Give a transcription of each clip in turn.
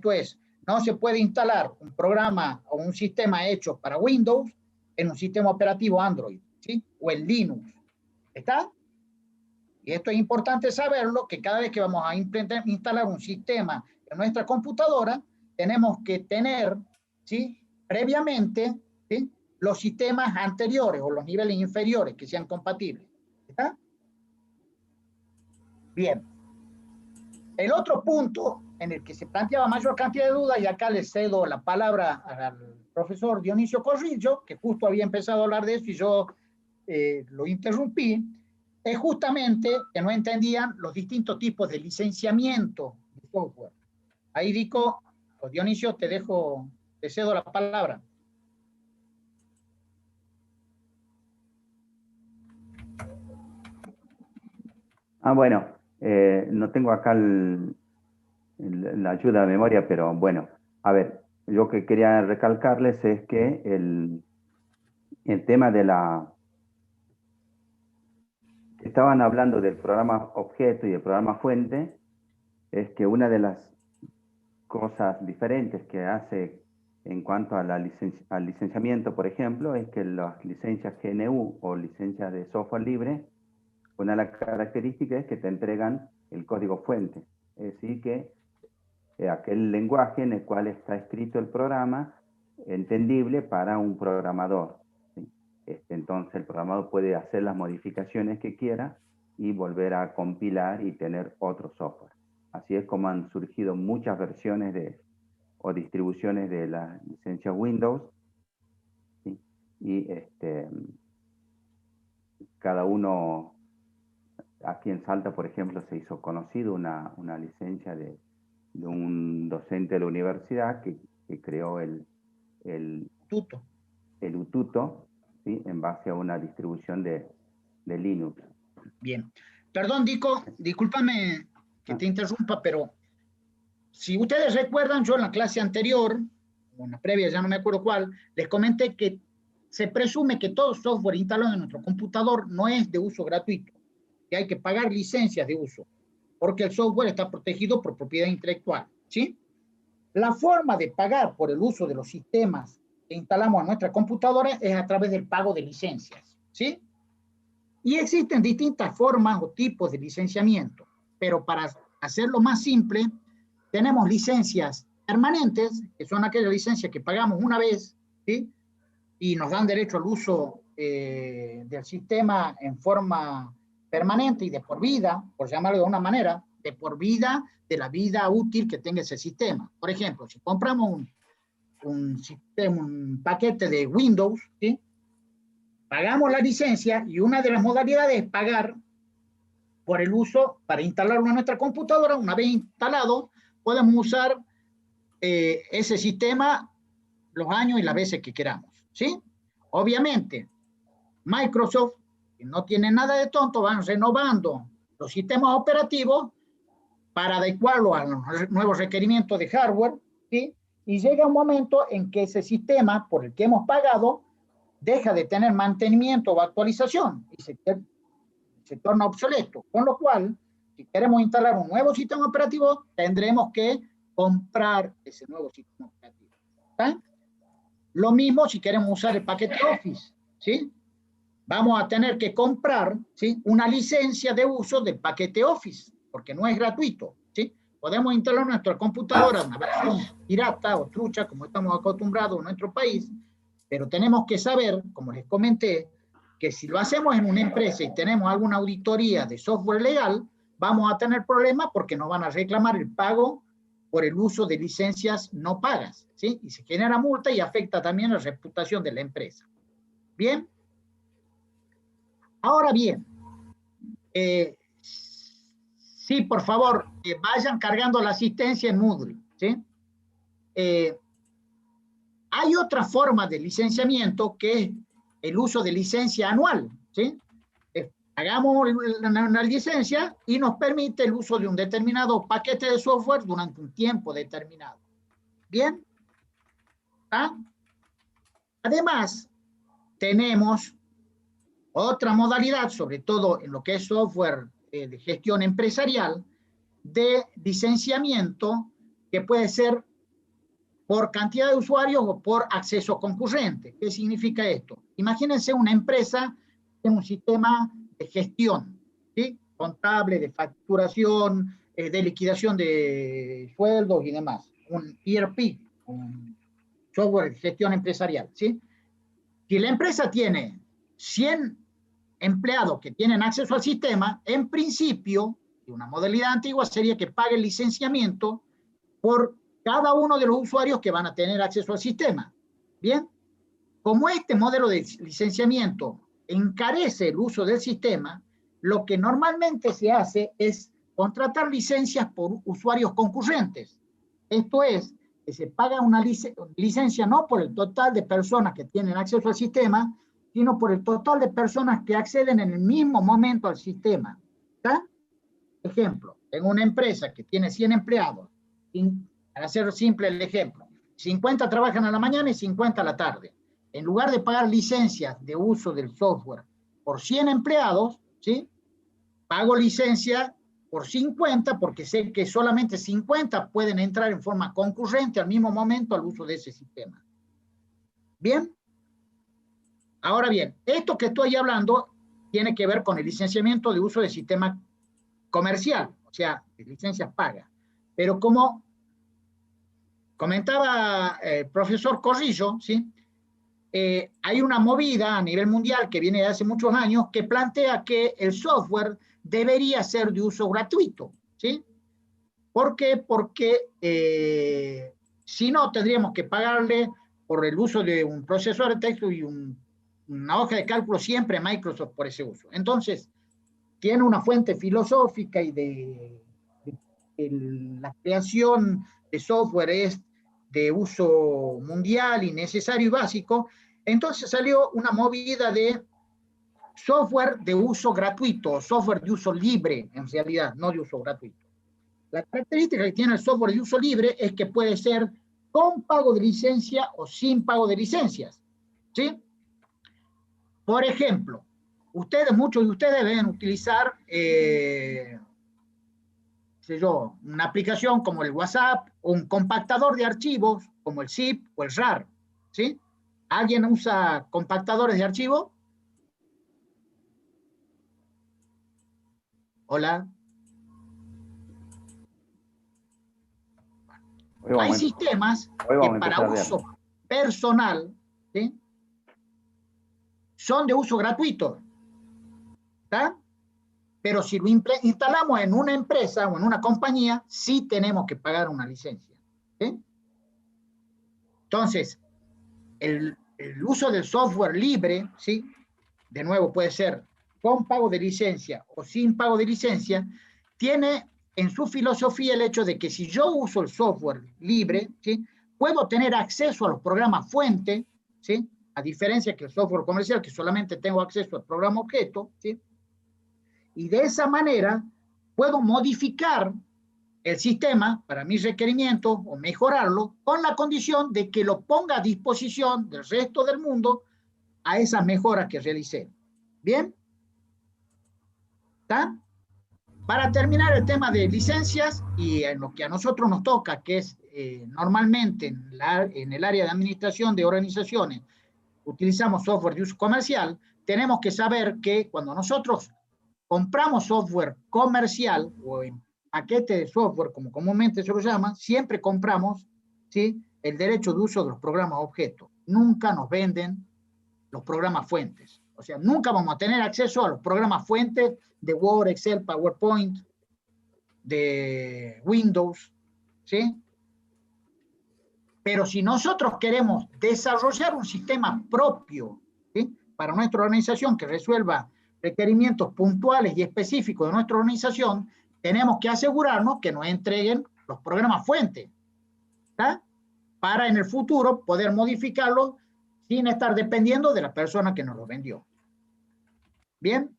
Esto es, no se puede instalar un programa o un sistema hecho para Windows en un sistema operativo Android, ¿sí? O en Linux. ¿Está? Y esto es importante saberlo, que cada vez que vamos a instalar un sistema en nuestra computadora, tenemos que tener, ¿sí?, previamente, ¿sí?, los sistemas anteriores o los niveles inferiores que sean compatibles. ¿Está? Bien. El otro punto en el que se planteaba mayor cantidad de dudas, y acá le cedo la palabra al profesor Dionisio Corrillo, que justo había empezado a hablar de eso y yo lo interrumpí, es justamente que no entendían los distintos tipos de licenciamiento de software. Ahí digo, Dionisio, te cedo la palabra. Bueno, no tengo acá la ayuda de memoria, pero bueno, a ver, yo que quería recalcarles es que el tema de estaban hablando del programa objeto y el programa fuente, es que una de las cosas diferentes que hace en cuanto a al licenciamiento, por ejemplo, es que las licencias GNU o licencias de software libre, una de las características es que te entregan el código fuente. Es decir, que aquel lenguaje en el cual está escrito el programa, entendible para un programador, ¿sí? Entonces el programador puede hacer las modificaciones que quiera y volver a compilar y tener otro software. Así es como han surgido muchas versiones o distribuciones de la licencia Windows, ¿sí? Y cada uno, aquí en Salta, por ejemplo, se hizo conocido una licencia de un docente de la universidad que creó el Ututo, ¿sí?, en base a una distribución de Linux. Bien. Perdón, Dico, discúlpame que te interrumpa, pero si ustedes recuerdan, yo en la clase anterior, o en la previa, ya no me acuerdo cuál, les comenté que se presume que todo software instalado en nuestro computador no es de uso gratuito, que hay que pagar licencias de uso, porque el software está protegido por propiedad intelectual, ¿sí? La forma de pagar por el uso de los sistemas que instalamos en nuestra computadora es a través del pago de licencias, ¿sí? Y existen distintas formas o tipos de licenciamiento, pero para hacerlo más simple, tenemos licencias permanentes, que son aquellas licencias que pagamos una vez, ¿sí?, y nos dan derecho al uso del sistema en forma permanente y de por vida, por llamarlo de una manera, de por vida, de la vida útil que tenga ese sistema. Por ejemplo, si compramos un paquete de Windows, ¿sí?, pagamos la licencia y una de las modalidades es pagar por el uso para instalarlo en nuestra computadora. Una vez instalado, podemos usar ese sistema los años y las veces que queramos, ¿sí? Obviamente, Microsoft, que no tiene nada de tonto, van renovando los sistemas operativos para adecuarlo a los nuevos requerimientos de hardware, ¿sí? Y llega un momento en que ese sistema por el que hemos pagado deja de tener mantenimiento o actualización y se torna obsoleto, con lo cual, si queremos instalar un nuevo sistema operativo, tendremos que comprar ese nuevo sistema operativo. ¿Está? Lo mismo si queremos usar el paquete Office, ¿sí? Vamos a tener que comprar, ¿sí?, una licencia de uso del paquete Office, porque no es gratuito, ¿sí? Podemos instalar en nuestra computadora una versión pirata o trucha, como estamos acostumbrados en nuestro país, pero tenemos que saber, como les comenté, que si lo hacemos en una empresa y tenemos alguna auditoría de software legal, vamos a tener problemas porque nos van a reclamar el pago por el uso de licencias no pagas, ¿sí? Y se genera multa y afecta también la reputación de la empresa. ¿Bien? Ahora bien, sí, por favor, vayan cargando la asistencia en Moodle, ¿sí? Hay otra forma de licenciamiento que es el uso de licencia anual, ¿sí? Hagamos una licencia y nos permite el uso de un determinado paquete de software durante un tiempo determinado. ¿Bien? ¿Ah? Además, tenemos otra modalidad, sobre todo en lo que es software de gestión empresarial, de licenciamiento que puede ser por cantidad de usuarios o por acceso concurrente. ¿Qué significa esto? Imagínense una empresa en un sistema de gestión, ¿sí? Contable, de facturación, de liquidación de sueldos y demás. Un ERP, un software de gestión empresarial, ¿sí? Si la empresa tiene 100 empleados que tienen acceso al sistema, en principio, una modalidad antigua sería que pague el licenciamiento por cada uno de los usuarios que van a tener acceso al sistema. Bien, como este modelo de licenciamiento encarece el uso del sistema, lo que normalmente se hace es contratar licencias por usuarios concurrentes. Esto es, que se paga una licencia no por el total de personas que tienen acceso al sistema, sino por el total de personas que acceden en el mismo momento al sistema. ¿Está? Ejemplo, en una empresa que tiene 100 empleados, para hacer simple el ejemplo, 50 trabajan a la mañana y 50 a la tarde. En lugar de pagar licencias de uso del software por 100 empleados, ¿sí? Pago licencia por 50 porque sé que solamente 50 pueden entrar en forma concurrente al mismo momento al uso de ese sistema. ¿Bien? Ahora bien, esto que estoy hablando tiene que ver con el licenciamiento de uso de sistema comercial, o sea, de licencias pagas. Pero como comentaba el profesor Corrillo, ¿sí? Hay una movida a nivel mundial que viene de hace muchos años que plantea que el software debería ser de uso gratuito, ¿sí? ¿Por qué? Porque si no, tendríamos que pagarle por el uso de un procesador de texto y una hoja de cálculo siempre a Microsoft por ese uso. Entonces, tiene una fuente filosófica y la creación de software es de uso mundial y necesario y básico. Entonces salió una movida de software de uso gratuito, software de uso libre, en realidad, no de uso gratuito. La característica que tiene el software de uso libre es que puede ser con pago de licencia o sin pago de licencias, ¿sí? Por ejemplo, muchos de ustedes deben utilizar una aplicación como el WhatsApp o un compactador de archivos como el zip o el RAR, ¿sí? ¿Alguien usa compactadores de archivo? Hola. Hay sistemas que para uso personal, ¿sí? Son de uso gratuito, ¿está? Pero si lo instalamos en una empresa o en una compañía, sí tenemos que pagar una licencia, ¿sí? Entonces, el uso del software libre, ¿sí? De nuevo puede ser con pago de licencia o sin pago de licencia, tiene en su filosofía el hecho de que si yo uso el software libre, ¿sí? Puedo tener acceso a los programas fuente, ¿sí? A diferencia que el software comercial, que solamente tengo acceso al programa objeto, ¿sí? Y de esa manera puedo modificar el sistema para mis requerimientos o mejorarlo con la condición de que lo ponga a disposición del resto del mundo a esas mejoras que realicé. ¿Bien? ¿Está? Para terminar el tema de licencias y en lo que a nosotros nos toca, que es normalmente en el área de administración de organizaciones, utilizamos software de uso comercial, tenemos que saber que cuando nosotros compramos software comercial o en paquete de software, como comúnmente se lo llama, siempre compramos, ¿sí? El derecho de uso de los programas objeto. Nunca nos venden los programas fuentes. O sea, nunca vamos a tener acceso a los programas fuentes de Word, Excel, PowerPoint, de Windows, ¿sí? Pero si nosotros queremos desarrollar un sistema propio, ¿sí? Para nuestra organización que resuelva requerimientos puntuales y específicos de nuestra organización, tenemos que asegurarnos que nos entreguen los programas fuentes, ¿tá? Para en el futuro poder modificarlos sin estar dependiendo de la persona que nos lo vendió. ¿Bien?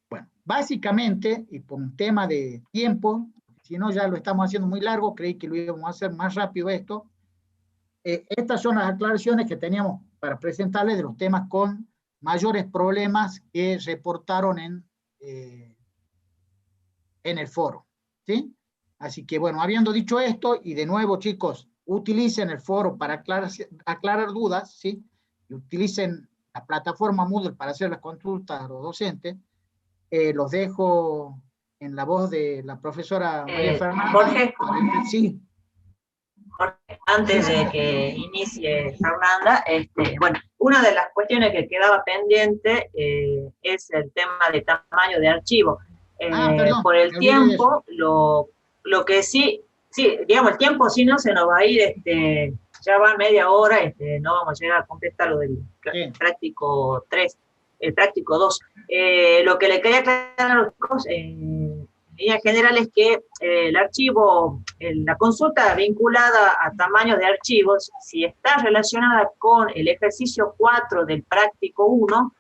Bueno, básicamente, y por un tema de tiempo, si no ya lo estamos haciendo muy largo, creí que lo íbamos a hacer más rápido esto. Estas son las aclaraciones que teníamos para presentarles de los temas con mayores problemas que reportaron en el foro, ¿sí? Así que bueno, habiendo dicho esto, y de nuevo chicos, utilicen el foro para aclarar dudas, ¿sí? Y utilicen la plataforma Moodle para hacer las consultas a los docentes. Los dejo en la voz de la profesora María Fernanda. Jorge, sí. Jorge, antes de que inicie Fernanda, bueno, una de las cuestiones que quedaba pendiente es el tema de tamaño de archivo. Perdón, por el tiempo, lo que sí, digamos, el tiempo sí no se nos va a ir, ya va media hora, no vamos a llegar a completar lo del práctico 3, el práctico 2. Lo que le quería aclarar a los chicos, en líneas generales, es que el archivo, la consulta vinculada a tamaño de archivos, si está relacionada con el ejercicio 4 del práctico 1,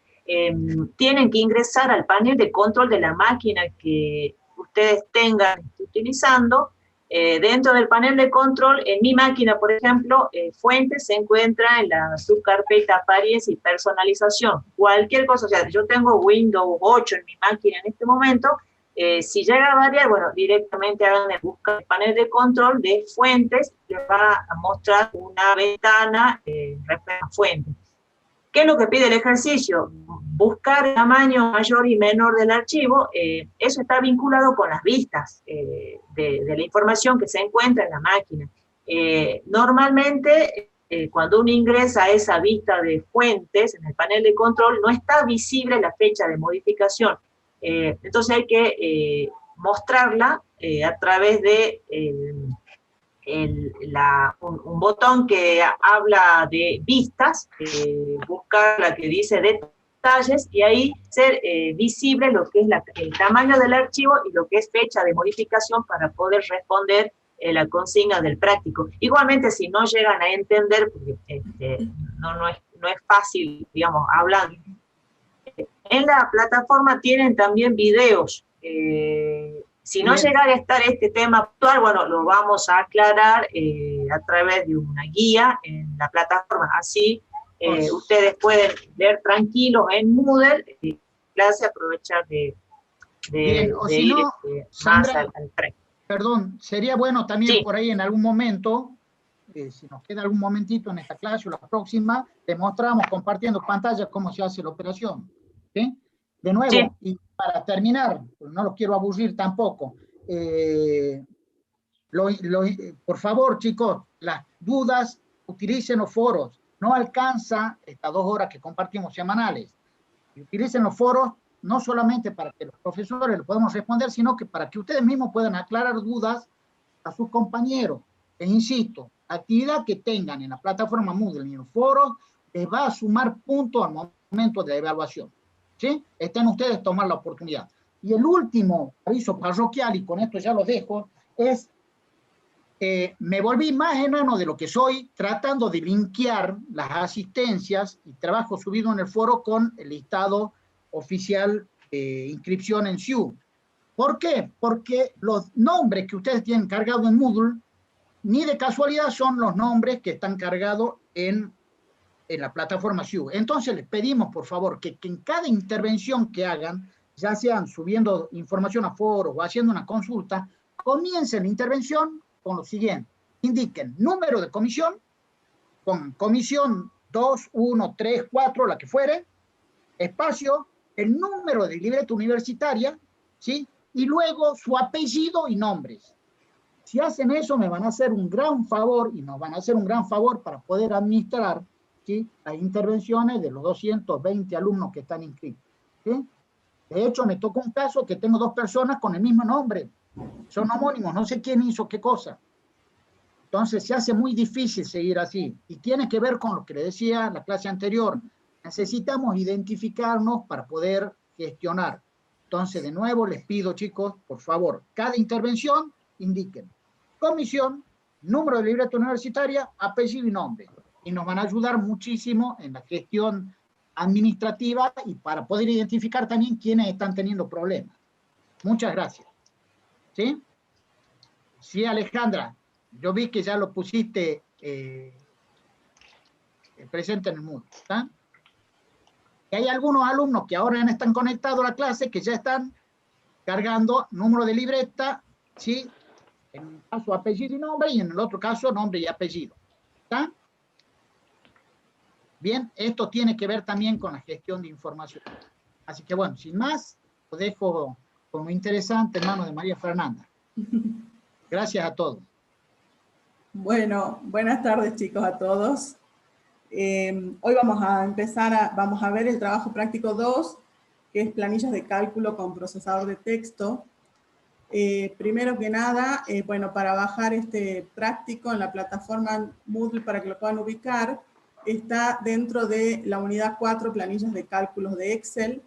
tienen que ingresar al panel de control de la máquina que ustedes tengan utilizando. Dentro del panel de control, en mi máquina, por ejemplo, fuentes se encuentra en la subcarpeta apariencia y personalización. Cualquier cosa, o sea, yo tengo Windows 8 en mi máquina en este momento, si llega a variar, bueno, directamente hagan el buscar el panel de control de fuentes, les va a mostrar una ventana respecto a fuentes. ¿Qué es lo que pide el ejercicio? Buscar el tamaño mayor y menor del archivo. Eso está vinculado con las vistas de la información que se encuentra en la máquina. Normalmente, cuando uno ingresa a esa vista de fuentes en el panel de control, no está visible la fecha de modificación. Entonces hay que mostrarla a través de un botón que habla de vistas, buscar la que dice detalles, y ahí ser visible lo que es el tamaño del archivo y lo que es fecha de modificación para poder responder la consigna del práctico. Igualmente, si no llegan a entender, porque no es fácil, digamos, hablar. En la plataforma tienen también videos. Si no llegara a estar este tema actual, bueno, lo vamos a aclarar a través de una guía en la plataforma. Así ustedes pueden leer tranquilos en Moodle y clase aprovechar de ir Sandra, más al tren. Perdón, sería bueno también por ahí en algún momento, si nos queda algún momentito en esta clase o la próxima, te mostramos compartiendo pantalla cómo se hace la operación. ¿Sí? De nuevo, y para terminar, no los quiero aburrir tampoco, por favor, chicos, las dudas, utilicen los foros. No alcanza estas 2 horas que compartimos semanales. Y utilicen los foros no solamente para que los profesores les podamos responder, sino que para que ustedes mismos puedan aclarar dudas a sus compañeros. E insisto, actividad que tengan en la plataforma Moodle y en los foros les va a sumar puntos al momento de la evaluación. ¿Sí? Están ustedes a tomar la oportunidad. Y el último aviso parroquial, y con esto ya lo dejo, es me volví más enano de lo que soy tratando de linkear las asistencias y trabajo subido en el foro con el listado oficial de inscripción en SIU. ¿Por qué? Porque los nombres que ustedes tienen cargados en Moodle ni de casualidad son los nombres que están cargados en la plataforma SIU. Entonces les pedimos, por favor, que en cada intervención que hagan, ya sean subiendo información a foros o haciendo una consulta, comiencen la intervención con lo siguiente. Indiquen número de comisión, con comisión 2, 1, 3, 4, la que fuere, espacio, el número de libreta universitaria, ¿sí? Y luego su apellido y nombres. Si hacen eso, me van a hacer un gran favor, y nos van a hacer un gran favor para poder administrar, ¿sí?, las intervenciones de los 220 alumnos que están inscritos. ¿Sí? De hecho, me tocó un caso que tengo 2 personas con el mismo nombre. Son homónimos, no sé quién hizo qué cosa. Entonces, se hace muy difícil seguir así. Y tiene que ver con lo que le decía en la clase anterior. Necesitamos identificarnos para poder gestionar. Entonces, de nuevo, les pido, chicos, por favor, cada intervención, indiquen comisión, número de libreta universitaria, apellido y nombre. Y nos van a ayudar muchísimo en la gestión administrativa y para poder identificar también quiénes están teniendo problemas. Muchas gracias. ¿Sí? Sí, Alejandra, yo vi que ya lo pusiste presente en el Moodle. ¿Está? Y hay algunos alumnos que ahora no están conectados a la clase que ya están cargando número de libreta, ¿sí?, En un caso apellido y nombre, y en el otro caso nombre y apellido. ¿Está? Bien, esto tiene que ver también con la gestión de información. Así que bueno, sin más, lo dejo con lo interesante en manos de María Fernanda. Gracias a todos. Bueno, buenas tardes chicos a todos. Hoy vamos a empezar, vamos a ver el trabajo práctico 2, que es planillas de cálculo con procesador de texto. Primero que nada, bueno, para bajar este práctico en la plataforma Moodle para que lo puedan ubicar, está dentro de la unidad 4, planillas de cálculos de Excel,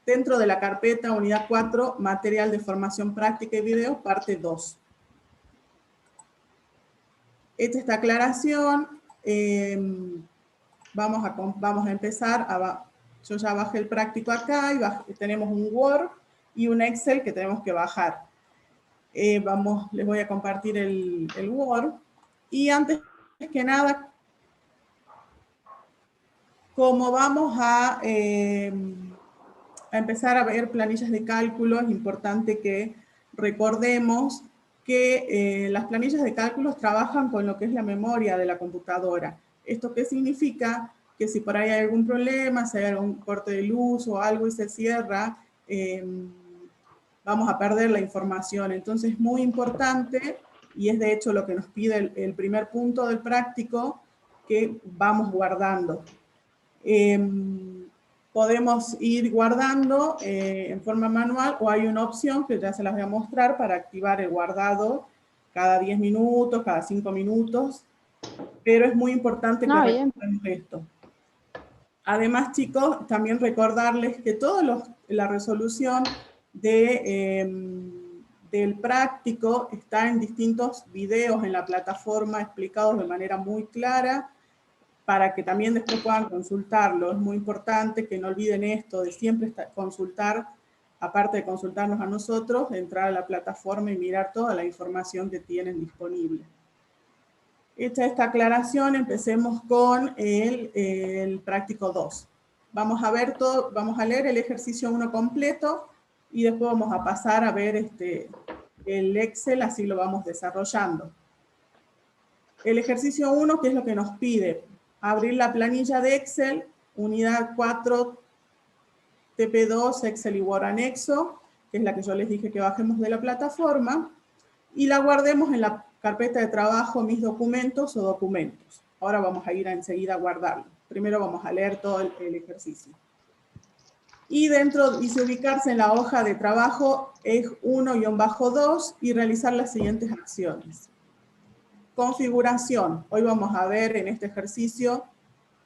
dentro de la carpeta unidad 4, material de formación práctica y video, parte 2. Hecha esta aclaración, vamos a empezar. Yo ya bajé el práctico acá y tenemos un Word y un Excel que tenemos que bajar. Les voy a compartir el Word. Y antes que nada, como vamos a empezar a ver planillas de cálculo, es importante que recordemos que las planillas de cálculos trabajan con lo que es la memoria de la computadora. ¿Esto qué significa? Que si por ahí hay algún problema, si hay algún corte de luz o algo y se cierra, vamos a perder la información. Entonces es muy importante, y es de hecho lo que nos pide el primer punto del práctico, que vamos guardando. Podemos ir guardando en forma manual, o hay una opción que ya se las voy a mostrar para activar el guardado cada 10 minutos, cada 5 minutos, pero es muy importante que recordemos esto. Además, chicos, también recordarles que toda la resolución del práctico está en distintos videos en la plataforma explicados de manera muy clara, para que también después puedan consultarlo. Es muy importante que no olviden esto de siempre consultar, aparte de consultarnos a nosotros, entrar a la plataforma y mirar toda la información que tienen disponible. Hecha esta aclaración, empecemos con el práctico 2. Vamos a leer el ejercicio 1 completo y después vamos a pasar a ver el Excel, así lo vamos desarrollando. El ejercicio 1, ¿qué es lo que nos pide? Abrir la planilla de Excel, unidad 4, TP2, Excel y Word anexo, que es la que yo les dije que bajemos de la plataforma, y la guardemos en la carpeta de trabajo, mis documentos o documentos. Ahora vamos a ir enseguida a guardarlo. Primero vamos a leer todo el ejercicio. Y dice ubicarse en la hoja de trabajo EJ 1-2 y realizar las siguientes acciones. Configuración. Hoy vamos a ver en este ejercicio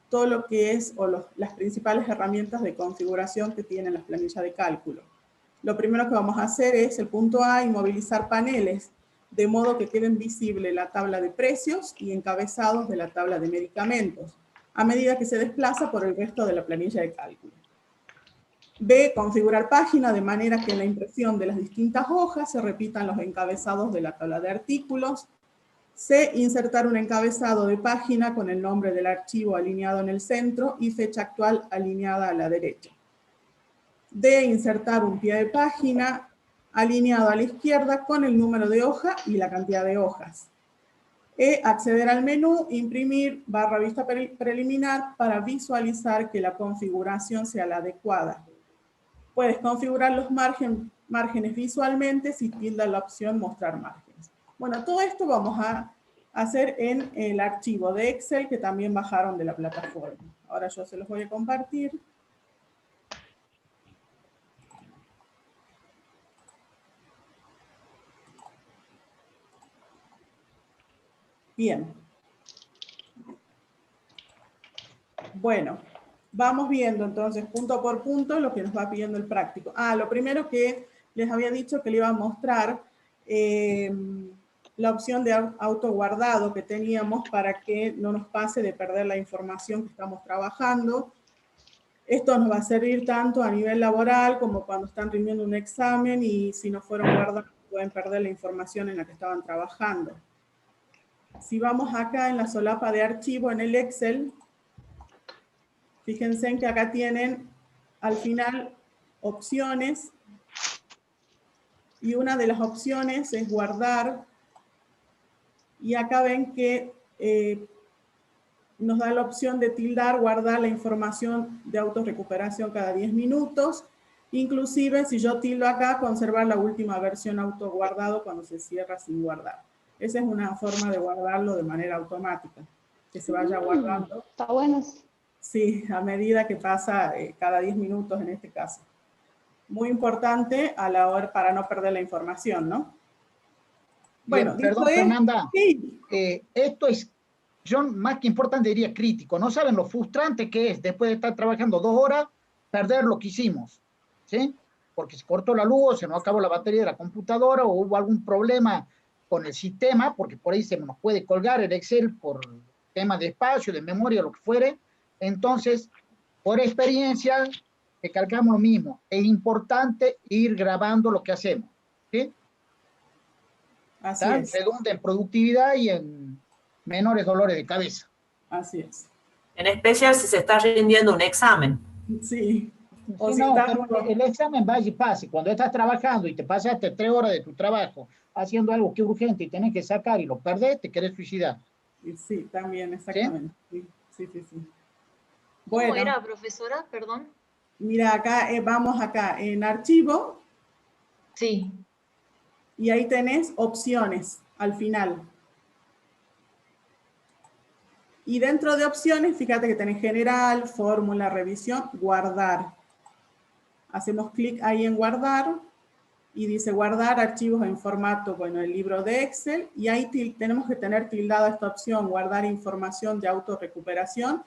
todo lo que es, las principales herramientas de configuración que tienen las planillas de cálculo. Lo primero que vamos a hacer es el punto A, inmovilizar paneles, de modo que queden visible la tabla de precios y encabezados de la tabla de medicamentos, a medida que se desplaza por el resto de la planilla de cálculo. B, configurar página de manera que en la impresión de las distintas hojas se repitan los encabezados de la tabla de artículos. C, insertar un encabezado de página con el nombre del archivo alineado en el centro y fecha actual alineada a la derecha. D, insertar un pie de página alineado a la izquierda con el número de hoja y la cantidad de hojas. E, acceder al menú, imprimir, barra vista preliminar para visualizar que la configuración sea la adecuada. Puedes configurar los márgenes visualmente si tilda la opción mostrar márgenes. Bueno, todo esto vamos a hacer en el archivo de Excel que también bajaron de la plataforma. Ahora yo se los voy a compartir. Bien. Bueno, vamos viendo entonces punto por punto lo que nos va pidiendo el práctico. Lo primero que les había dicho que le iba a mostrar la opción de autoguardado que teníamos para que no nos pase de perder la información que estamos trabajando. Esto nos va a servir tanto a nivel laboral como cuando están rindiendo un examen y si no fueron guardados pueden perder la información en la que estaban trabajando. Si vamos acá en la solapa de archivo en el Excel, fíjense en que acá tienen al final opciones y una de las opciones es guardar Y acá ven que nos da la opción de tildar, guardar la información de autorrecuperación cada 10 minutos. Inclusive, si yo tildo acá, conservar la última versión autoguardado cuando se cierra sin guardar. Esa es una forma de guardarlo de manera automática, que se vaya guardando. Está bueno. Sí, a medida que pasa cada 10 minutos en este caso. Muy importante a la hora para no perder la información, ¿no? Bueno, perdón, Fernanda. Sí. Esto es, yo más que importante diría crítico. No saben lo frustrante que es después de estar trabajando 2 horas, perder lo que hicimos, ¿sí? Porque se cortó la luz, se nos acabó la batería de la computadora o hubo algún problema con el sistema, porque por ahí se nos puede colgar el Excel por temas de espacio, de memoria, lo que fuere. Entonces, por experiencia, recalcamos lo mismo. Es importante ir grabando lo que hacemos, ¿sí? Así es. Redunda en productividad y en menores dolores de cabeza. Así es. En especial si se está rindiendo un examen. Sí. O sí, no, pero el examen vaya y pase. Cuando estás trabajando y te pasaste 3 horas de tu trabajo haciendo algo que es urgente y tenés que sacar y lo perdés, te querés suicidar. Sí, también, exactamente. Sí, sí, sí. Sí. Bueno, ¿cómo era, profesora? Perdón. Mira, acá vamos acá en archivo. Sí. Y ahí tenés opciones al final. Y dentro de opciones, fíjate que tenés general, fórmula, revisión, guardar. Hacemos clic ahí en guardar y dice guardar archivos en formato, bueno, el libro de Excel. Y ahí tenemos que tener tildada esta opción, guardar información de autorrecuperación.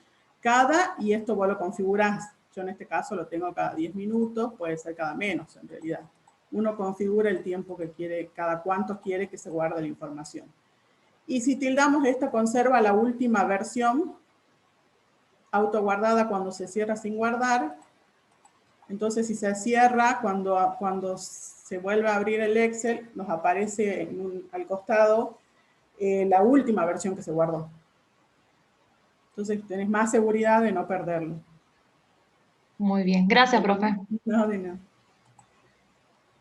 Y esto vos lo configurás. Yo en este caso lo tengo cada 10 minutos, puede ser cada menos en realidad. Uno configura el tiempo que quiere, cada cuánto quiere que se guarde la información. Y si tildamos esta, conserva la última versión autoguardada cuando se cierra sin guardar. Entonces, si se cierra, cuando se vuelve a abrir el Excel, nos aparece al costado la última versión que se guardó. Entonces, tenés más seguridad de no perderlo. Muy bien. Gracias, profe. No, de nada.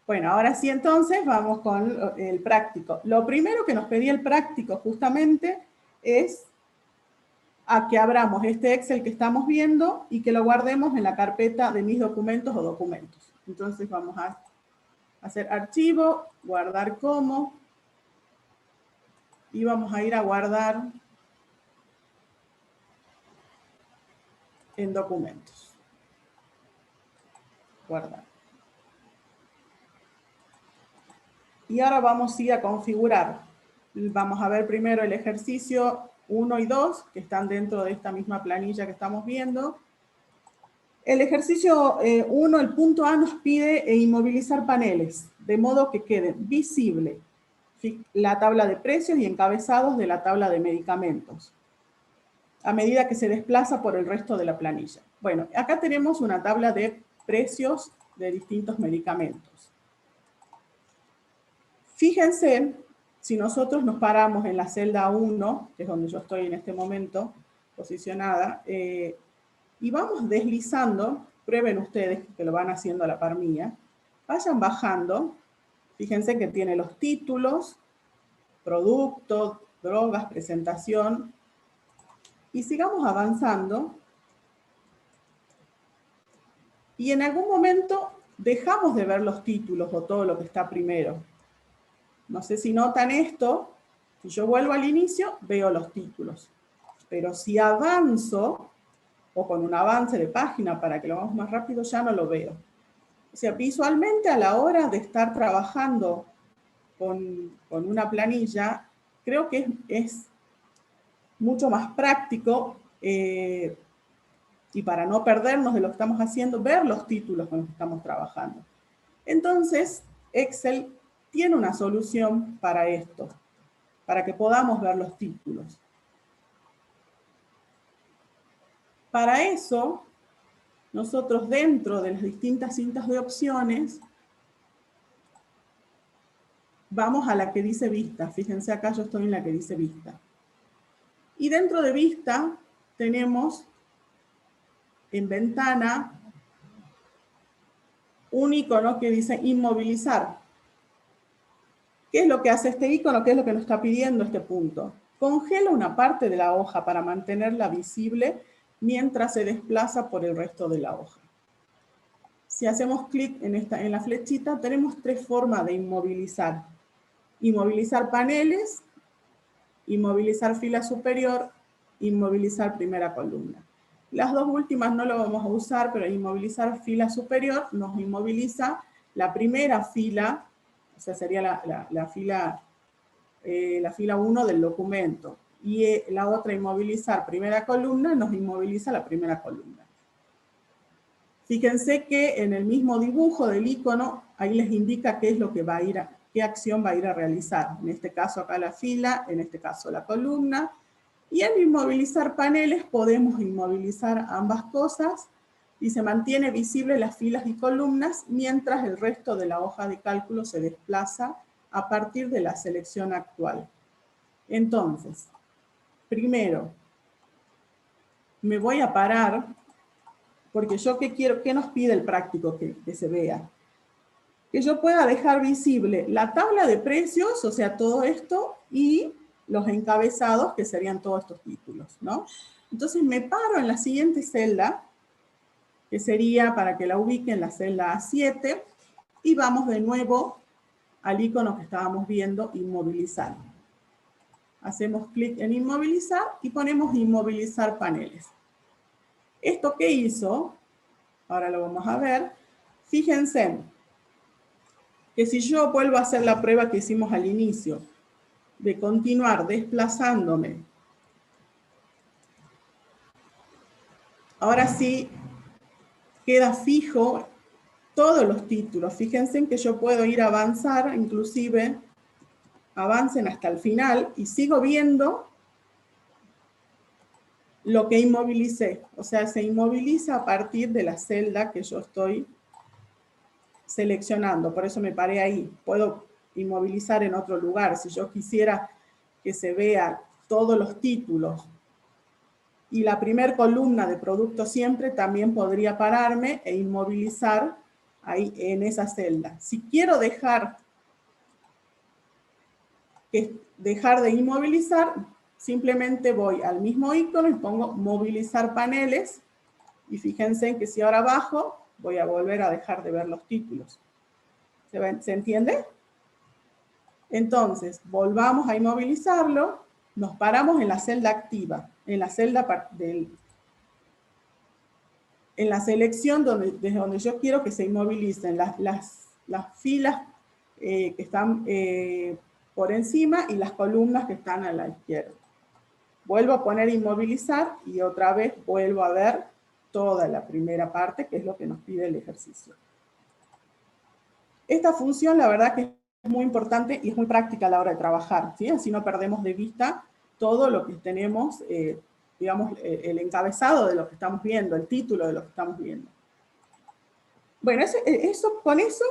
Bueno, ahora sí, entonces, vamos con el práctico. Lo primero que nos pedía el práctico, justamente, es a que abramos este Excel que estamos viendo y que lo guardemos en la carpeta de mis documentos o documentos. Entonces, vamos a hacer archivo, guardar como, y vamos a ir a guardar en documentos. Guardar. Y ahora vamos a ir a configurar. Vamos a ver primero el ejercicio 1 y 2, que están dentro de esta misma planilla que estamos viendo. El ejercicio 1, el punto A, nos pide inmovilizar paneles, de modo que quede visible la tabla de precios y encabezados de la tabla de medicamentos, a medida que se desplaza por el resto de la planilla. Bueno, acá tenemos una tabla de precios de distintos medicamentos. Fíjense, si nosotros nos paramos en la celda 1, que es donde yo estoy en este momento posicionada, y vamos deslizando, prueben ustedes que lo van haciendo a la par mía, vayan bajando, fíjense que tiene los títulos, productos, drogas, presentación, y sigamos avanzando, y en algún momento dejamos de ver los títulos o todo lo que está primero. No sé si notan esto, si yo vuelvo al inicio, veo los títulos. Pero si avanzo, o con un avance de página para que lo hagamos más rápido, ya no lo veo. O sea, visualmente a la hora de estar trabajando con una planilla, creo que es mucho más práctico y para no perdernos de lo que estamos haciendo, ver los títulos con los que estamos trabajando. Entonces, Excel tiene una solución para esto, para que podamos ver los títulos. Para eso, nosotros dentro de las distintas cintas de opciones, vamos a la que dice vista. Fíjense acá, yo estoy en la que dice vista. Y dentro de vista tenemos en ventana un icono que dice inmovilizar, ¿Qué es lo que hace este icono? ¿Qué es lo que nos está pidiendo este punto? Congela una parte de la hoja para mantenerla visible mientras se desplaza por el resto de la hoja. Si hacemos clic en la flechita, tenemos tres formas de inmovilizar. Inmovilizar paneles, inmovilizar fila superior, inmovilizar primera columna. Las dos últimas no lo vamos a usar, pero inmovilizar fila superior nos inmoviliza la primera fila, o sea, sería la fila 1 del documento. Y la otra, inmovilizar primera columna, nos inmoviliza la primera columna. Fíjense que en el mismo dibujo del icono, ahí les indica qué es lo que va a ir qué acción va a ir a realizar. En este caso acá la fila, en este caso la columna. Y al inmovilizar paneles podemos inmovilizar ambas cosas y se mantiene visible las filas y columnas mientras el resto de la hoja de cálculo se desplaza a partir de la selección actual. Entonces, primero, me voy a parar, porque yo ¿qué quiero? ¿Qué nos pide el práctico que se vea? Que yo pueda dejar visible la tabla de precios, o sea, todo esto, y los encabezados, que serían todos estos títulos, ¿no? Entonces me paro en la siguiente celda, que sería, para que la ubiquen, la celda A7, y vamos de nuevo al icono que estábamos viendo, inmovilizar. Hacemos clic en inmovilizar y ponemos inmovilizar paneles. ¿Esto qué hizo? Ahora lo vamos a ver. Fíjense que si yo vuelvo a hacer la prueba que hicimos al inicio, de continuar desplazándome, ahora sí queda fijo todos los títulos. Fíjense en que yo puedo ir a avanzar, inclusive avancen hasta el final y sigo viendo lo que inmovilicé. O sea, se inmoviliza a partir de la celda que yo estoy seleccionando. Por eso me paré ahí. Puedo inmovilizar en otro lugar. Si yo quisiera que se vea todos los títulos y la primera columna de producto siempre, también podría pararme e inmovilizar ahí en esa celda. Si quiero dejar de inmovilizar, simplemente voy al mismo icono y pongo movilizar paneles, y fíjense en que si ahora bajo, voy a volver a dejar de ver los títulos. ¿Se entiende? Entonces, volvamos a inmovilizarlo, nos paramos en la celda activa, en la celda en la selección desde donde yo quiero que se inmovilicen las filas que están por encima y las columnas que están a la izquierda. Vuelvo a poner inmovilizar y otra vez vuelvo a ver toda la primera parte, que es lo que nos pide el ejercicio. Esta función, la verdad que es muy importante y es muy práctica a la hora de trabajar, ¿sí? Así no perdemos de vista todo lo que tenemos, digamos, el encabezado de lo que estamos viendo, el título de lo que estamos viendo. Bueno, con eso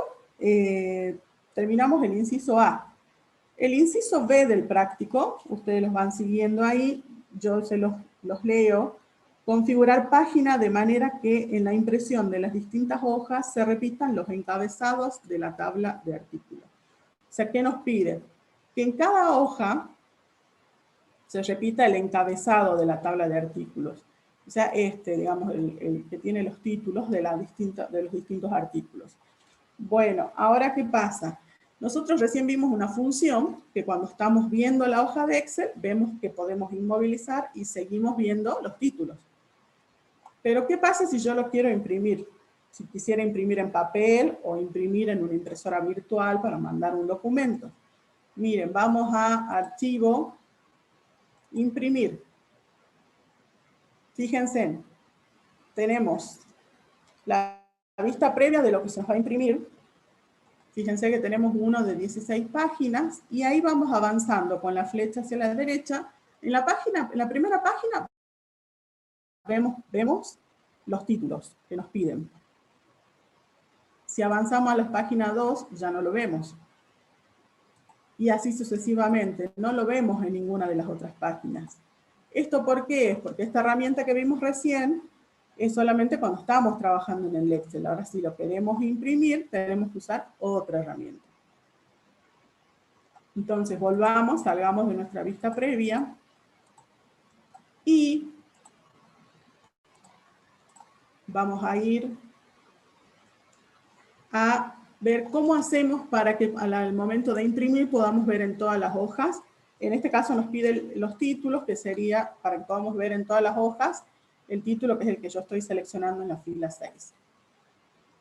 terminamos el inciso A. El inciso B del práctico, ustedes los van siguiendo ahí, yo se los leo. Configurar página de manera que en la impresión de las distintas hojas se repitan los encabezados de la tabla de artículos. O sea, ¿qué nos pide? Que en cada hoja se repita el encabezado de la tabla de artículos. O sea, digamos, el que tiene los títulos de los distintos artículos. Bueno, ahora ¿qué pasa? Nosotros recién vimos una función que cuando estamos viendo la hoja de Excel, vemos que podemos inmovilizar y seguimos viendo los títulos. Pero ¿qué pasa si yo lo quiero imprimir? Si quisiera imprimir en papel o imprimir en una impresora virtual para mandar un documento. Miren, vamos a Archivo, Imprimir. Fíjense, tenemos la vista previa de lo que se nos va a imprimir. Fíjense que tenemos uno de 16 páginas y ahí vamos avanzando con la flecha hacia la derecha. En la primera página vemos los títulos que nos piden. Si avanzamos a la página 2, ya no lo vemos. Y así sucesivamente, no lo vemos en ninguna de las otras páginas. ¿Esto por qué es? Porque esta herramienta que vimos recién es solamente cuando estamos trabajando en el Excel. Ahora, si lo queremos imprimir, tenemos que usar otra herramienta. Entonces, volvamos, salgamos de nuestra vista previa y vamos a ir a ver cómo hacemos para que al momento de imprimir podamos ver en todas las hojas. En este caso nos pide los títulos, que sería para que podamos ver en todas las hojas el título, que es el que yo estoy seleccionando en la fila 6.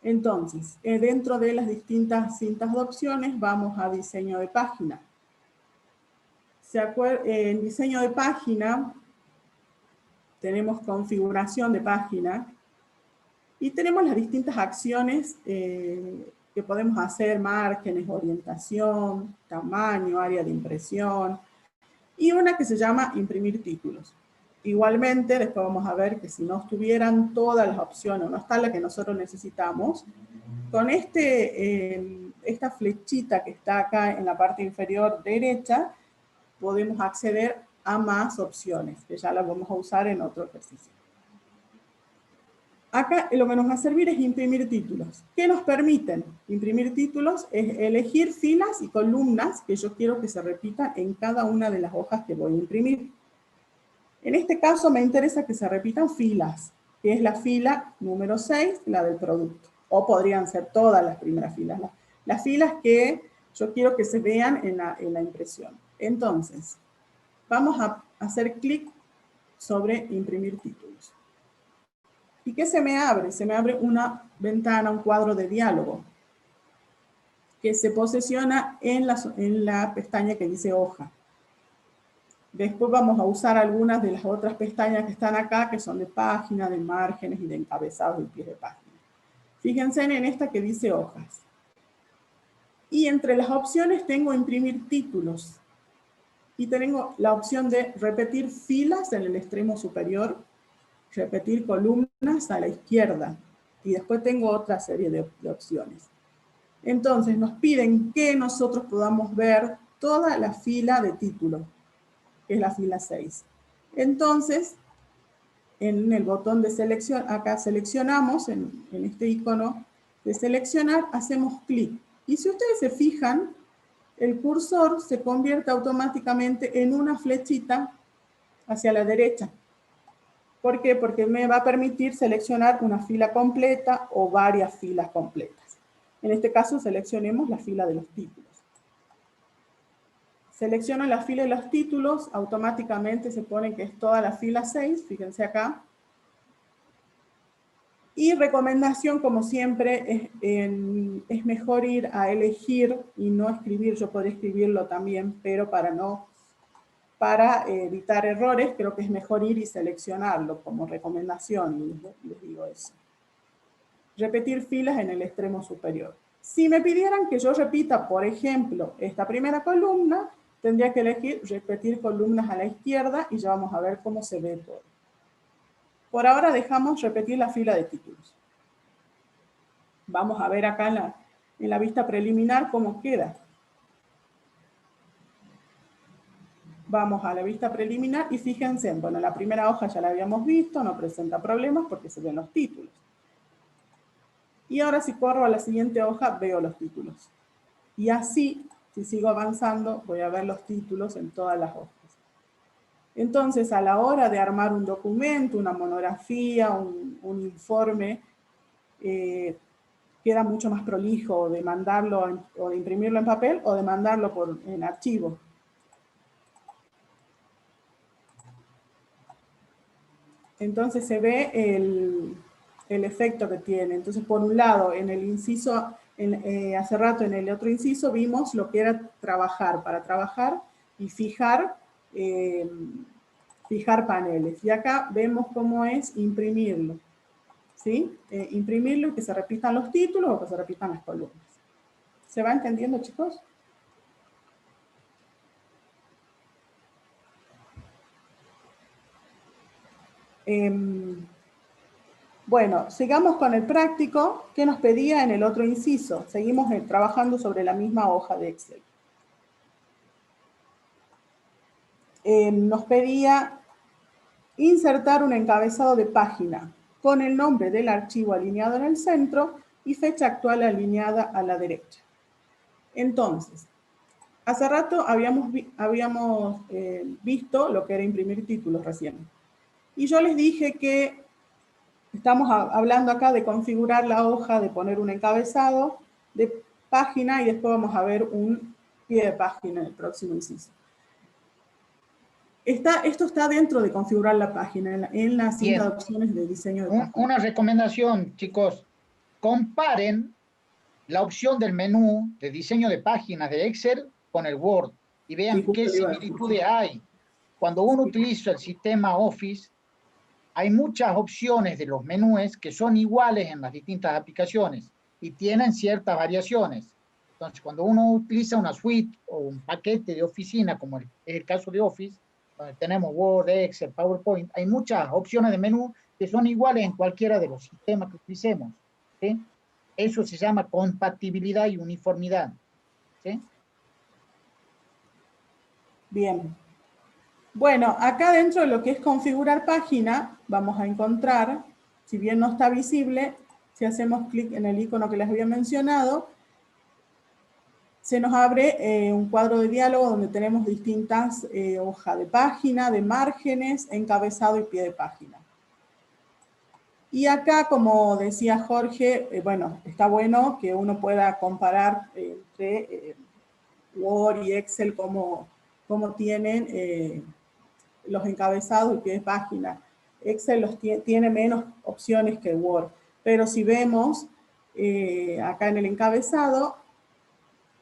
Entonces, dentro de las distintas cintas de opciones, vamos a diseño de página. En diseño de página tenemos configuración de página y tenemos las distintas acciones que podemos hacer: márgenes, orientación, tamaño, área de impresión, y una que se llama imprimir títulos. Igualmente, después vamos a ver que si no estuvieran todas las opciones, o no está la que nosotros necesitamos, con esta flechita que está acá en la parte inferior derecha, podemos acceder a más opciones, que ya las vamos a usar en otro ejercicio. Acá lo que nos va a servir es imprimir títulos. ¿Qué nos permiten? Imprimir títulos es elegir filas y columnas que yo quiero que se repitan en cada una de las hojas que voy a imprimir. En este caso me interesa que se repitan filas, que es la fila número 6, la del producto. O podrían ser todas las primeras filas. Las filas que yo quiero que se vean en la impresión. Entonces, vamos a hacer clic sobre imprimir títulos. ¿Y qué se me abre? Se me abre una ventana, un cuadro de diálogo, que se posiciona en la pestaña que dice hoja. Después vamos a usar algunas de las otras pestañas que están acá, que son de página, de márgenes y de encabezados y pies de página. Fíjense en esta que dice hojas. Y entre las opciones tengo imprimir títulos. Y tengo la opción de repetir filas en el extremo superior, repetir columnas a la izquierda. Y después tengo otra serie de opciones. Entonces nos piden que nosotros podamos ver toda la fila de títulos, que es la fila 6. Entonces, en el botón de selección, acá seleccionamos, en este icono de seleccionar, hacemos clic. Y si ustedes se fijan, el cursor se convierte automáticamente en una flechita hacia la derecha. ¿Por qué? Porque me va a permitir seleccionar una fila completa o varias filas completas. En este caso, seleccionemos la fila de los títulos. Selecciono la fila de los títulos, automáticamente se pone que es toda la fila 6, fíjense acá. Y recomendación, como siempre, es mejor ir a elegir y no escribir. Yo podría escribirlo también, pero para evitar errores, creo que es mejor ir y seleccionarlo como recomendación, y les digo eso. Repetir filas en el extremo superior. Si me pidieran que yo repita, por ejemplo, esta primera columna, tendría que elegir repetir columnas a la izquierda y ya vamos a ver cómo se ve todo. Por ahora dejamos repetir la fila de títulos. Vamos a ver acá en la vista preliminar cómo queda. Vamos a la vista preliminar y fíjense, bueno, la primera hoja ya la habíamos visto, no presenta problemas porque se ven los títulos. Y ahora si corro a la siguiente hoja, veo los títulos. Y así, si sigo avanzando, voy a ver los títulos en todas las hojas. Entonces, a la hora de armar un documento, una monografía, un informe, queda mucho más prolijo de mandarlo o de imprimirlo en papel o de mandarlo en archivo. Entonces se ve el efecto que tiene. Entonces, por un lado, en el inciso, hace rato en el otro inciso vimos lo que era trabajar, para trabajar y fijar paneles. Y acá vemos cómo es imprimirlo. ¿Sí? Imprimirlo y que se repitan los títulos o que se repitan las columnas. ¿Se va entendiendo, chicos? Bueno, sigamos con el práctico que nos pedía en el otro inciso. Seguimos trabajando sobre la misma hoja de Excel. Nos pedía insertar un encabezado de página con el nombre del archivo alineado en el centro y fecha actual alineada a la derecha. Entonces, Hace rato habíamos visto lo que era imprimir títulos recién. Y yo les dije que estamos hablando acá de configurar la hoja, de poner un encabezado de página y después vamos a ver un pie de página en el próximo inciso. Esto está dentro de configurar la página, en la cinta de opciones de diseño de página. Una recomendación, chicos, comparen la opción del menú de diseño de páginas de Excel con el Word y vean qué similitudes hay. Cuando uno utiliza el sistema Office, hay muchas opciones de los menús que son iguales en las distintas aplicaciones y tienen ciertas variaciones. Entonces, cuando uno utiliza una suite o un paquete de oficina, como es el caso de Office, donde tenemos Word, Excel, PowerPoint, hay muchas opciones de menú que son iguales en cualquiera de los sistemas que utilicemos, ¿sí? Eso se llama compatibilidad y uniformidad, ¿sí? Bien. Bueno, acá dentro de lo que es configurar página, vamos a encontrar, si bien no está visible, si hacemos clic en el icono que les había mencionado, se nos abre un cuadro de diálogo donde tenemos distintas hojas de página, de márgenes, encabezado y pie de página. Y acá, como decía Jorge, bueno, está bueno que uno pueda comparar entre Word y Excel cómo tienen los encabezados y pie de página. Excel tiene menos opciones que Word, pero si vemos acá en el encabezado,